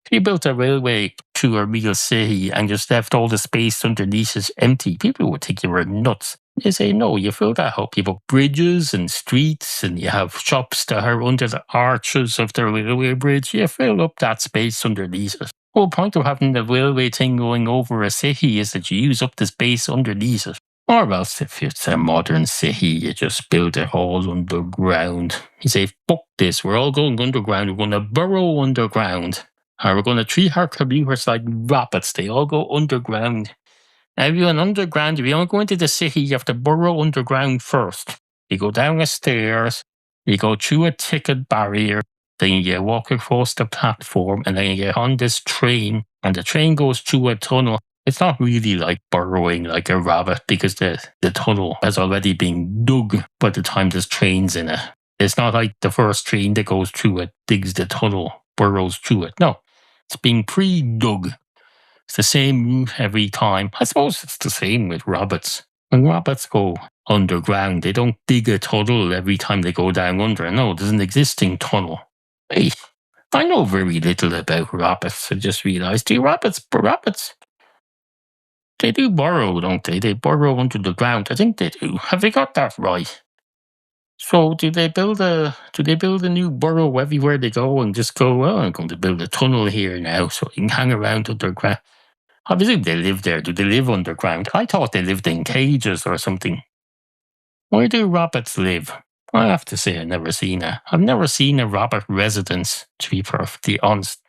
If you built a railway to a real city and just left all the space underneath it empty, people would think you were nuts. They say, no, you fill that up. You put bridges and streets and you have shops that are under the arches of the railway bridge. You fill up that space underneath it. The whole point of having the railway thing going over a city is that you use up the space underneath it. Or else, if it's a modern city, you just build it all underground. You say, fuck this, we're all going underground, we're going to burrow underground. Or we're going to treat our commuters like rabbits, they all go underground. Now, if you're underground, if you don't go into the city, you have to burrow underground first. You go down the stairs, you go through a ticket barrier, then you walk across the platform, and then you get on this train, and the train goes through a tunnel. It's not really like burrowing like a rabbit because the tunnel has already been dug by the time there's trains in it. It's not like the first train that goes through it digs the tunnel, burrows through it. No, it's being pre-dug. It's the same route every time. I suppose it's the same with rabbits. When rabbits go underground, they don't dig a tunnel every time they go down under. No, there's an existing tunnel. Hey, I know very little about rabbits. I just realised, rabbits, they do burrow, don't they? They burrow under the ground. I think they do. Have they got that right? So do they build a new burrow everywhere they go and just go, well, I'm going to build a tunnel here now so you can hang around underground? I presume they live there. Do they live underground? I thought they lived in cages or something. Where do rabbits live? I have to say I've never seen a rabbit residence, to be perfectly honest.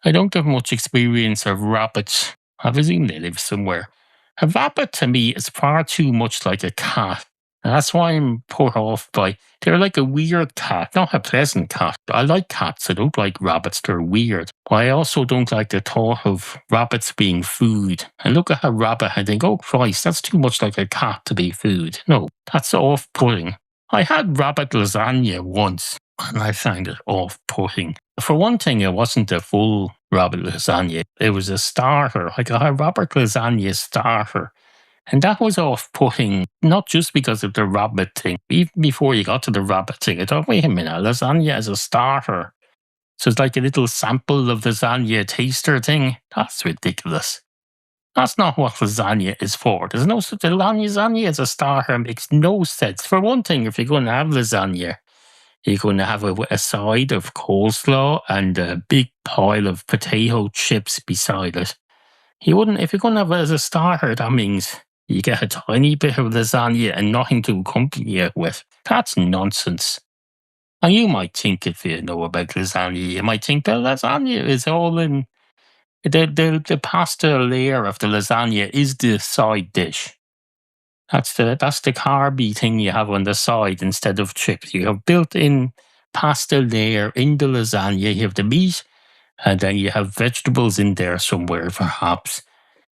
I don't have much experience of rabbits. I presume they live somewhere. A rabbit to me is far too much like a cat. And that's why I'm put off by. They're like a weird cat, not a pleasant cat. I like cats. I don't like rabbits. They're weird. But I also don't like the thought of rabbits being food. I look at a rabbit and think, oh Christ, that's too much like a cat to be food. No, that's off-putting. I had rabbit lasagna once, and I found it off-putting. For one thing, it wasn't a full rabbit lasagna. It was a starter. I got a rabbit lasagna starter. And that was off-putting, not just because of the rabbit thing. Even before you got to the rabbit thing, I thought, wait a minute, lasagna as a starter. So it's like a little sample of lasagna taster thing. That's ridiculous. That's not what lasagna is for. There's no such lasagna as a starter makes no sense. For one thing, if you're going to have lasagna, you're going to have a side of coleslaw and a big pile of potato chips beside it. You wouldn't, if you're going to have it as a starter, that means you get a tiny bit of lasagna and nothing to accompany it with. That's nonsense. And you might think, if you know about lasagna, you might think that lasagna is all in the pasta layer of the lasagna is the side dish. That's the carby thing you have on the side instead of chips. You have built-in pasta layer in the lasagna. You have the meat, and then you have vegetables in there somewhere, perhaps.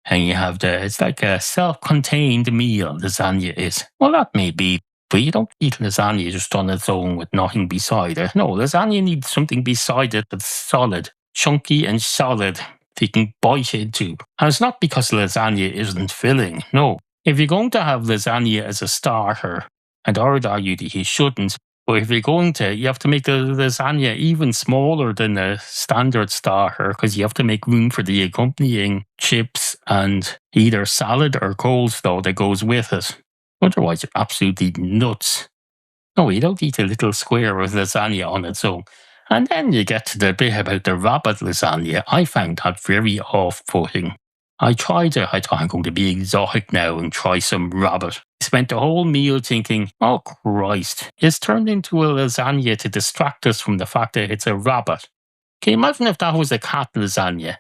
And you have it's like a self-contained meal, lasagna is. Well, that may be, but you don't eat lasagna just on its own with nothing beside it. No, lasagna needs something beside it that's solid, chunky and solid that you can bite into. And it's not because lasagna isn't filling, no. If you're going to have lasagna as a starter, and I would argue that you shouldn't, but if you're going to, you have to make the lasagna even smaller than a standard starter because you have to make room for the accompanying chips and either salad or coleslaw that goes with it. Otherwise, you're absolutely nuts. No, you don't eat a little square of lasagna on its own. And then you get to the bit about the rabbit lasagna. I found that very off-putting. I tried it. I thought I'm going to be exotic now and try some rabbit. I spent the whole meal thinking, oh Christ, it's turned into a lasagna to distract us from the fact that it's a rabbit. Can you imagine if that was a cat lasagna?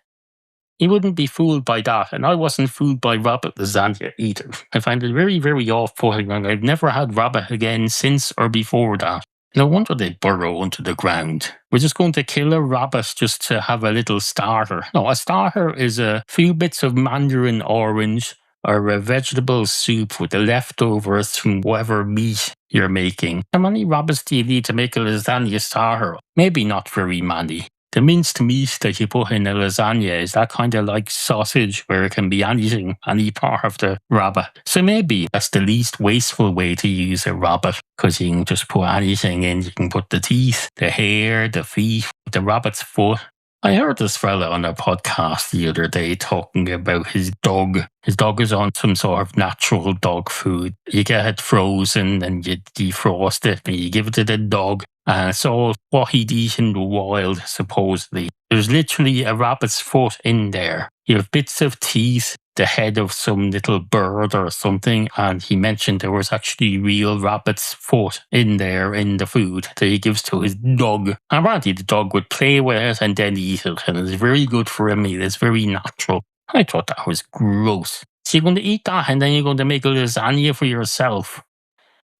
You wouldn't be fooled by that, and I wasn't fooled by rabbit lasagna either. I find it very, very off-putting, and I've never had rabbit again since or before that. No wonder they burrow into the ground. We're just going to kill a rabbit just to have a little starter. No, a starter is a few bits of mandarin orange or a vegetable soup with the leftovers from whatever meat you're making. How many rabbits do you need to make a lasagna starter? Maybe not very many. The minced meat that you put in a lasagna is that kind of like sausage where it can be anything, any part of the rabbit. So maybe that's the least wasteful way to use a rabbit because you can just put anything in. You can put the teeth, the hair, the feet, the rabbit's foot. I heard this fella on a podcast the other day talking about his dog. His dog is on some sort of natural dog food. You get it frozen and you defrost it and you give it to the dog. It's all what he'd eat in the wild, supposedly. There's literally a rabbit's foot in there. You have bits of teeth, the head of some little bird or something, and he mentioned there was actually real rabbit's foot in there in the food that he gives to his dog. And apparently the dog would play with it and then eat it, and it's very good for a meal. It's very natural. I thought that was gross. So you're going to eat that and then you're going to make a lasagna for yourself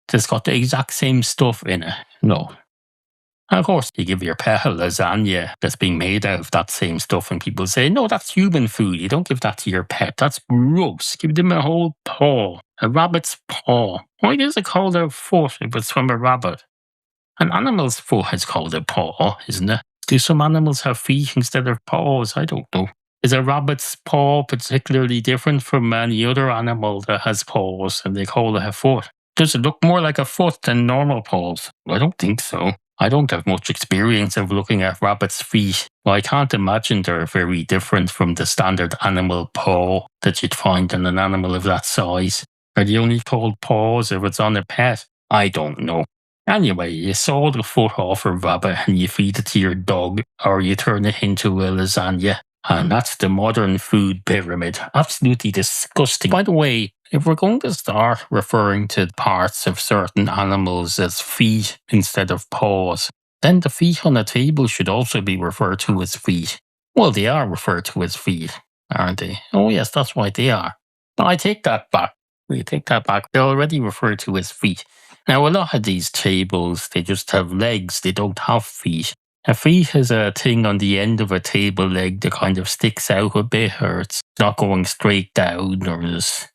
that's got the exact same stuff in it. No. And of course, you give your pet a lasagna that's being made out of that same stuff, and people say, no, that's human food. You don't give that to your pet. That's gross. Give them a whole paw, a rabbit's paw. Why is it called a foot if it's from a rabbit? An animal's foot is called a paw, isn't it? Do some animals have feet instead of paws? I don't know. Is a rabbit's paw particularly different from any other animal that has paws and they call it a foot? Does it look more like a foot than normal paws? I don't think so. I don't have much experience of looking at rabbits' feet. Well, I can't imagine they're very different from the standard animal paw that you'd find in an animal of that size. Are they only called paws if it's on a pet? I don't know. Anyway, you saw the foot off a rabbit and you feed it to your dog, or you turn it into a lasagna. And that's the modern food pyramid. Absolutely disgusting. By the way, if we're going to start referring to parts of certain animals as feet instead of paws, then the feet on a table should also be referred to as feet. Well, they are referred to as feet, aren't they? Oh yes, that's right, they are. But I take that back. We take that back. They're already referred to as feet. Now, a lot of these tables, they just have legs. They don't have feet. A feet is a thing on the end of a table leg that kind of sticks out a bit, or it's not going straight down, or there's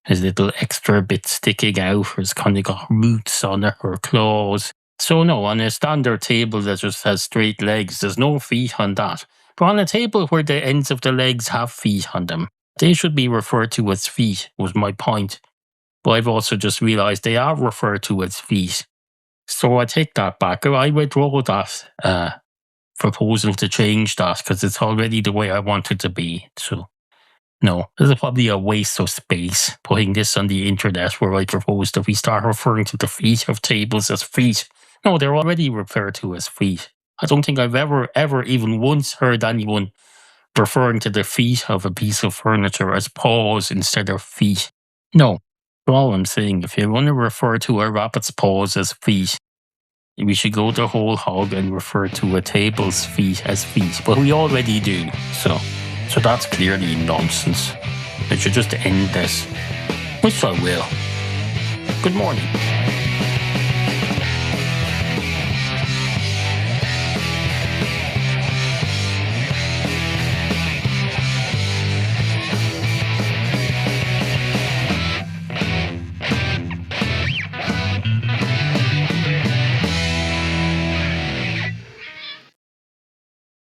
little extra bits sticking out, or it's kind of got roots on it, or claws. So no, on a standard table that just has straight legs, there's no feet on that. But on a table where the ends of the legs have feet on them, they should be referred to as feet, was my point. But I've also just realised they are referred to as feet. So I take that back. I withdraw that proposal to change that because it's already the way I want it to be. So No, this is probably a waste of space, putting this on the internet where I propose that we start referring to the feet of tables as feet. No, they're already referred to as feet. I don't think I've ever even once heard anyone referring to the feet of a piece of furniture as paws instead of feet. No, that's all I'm saying. If you want to refer to a rabbit's paws as feet, we should go the whole hog and refer to a table's feet as feet. But we already do, so that's clearly nonsense. I should just end this, which I will. Good morning.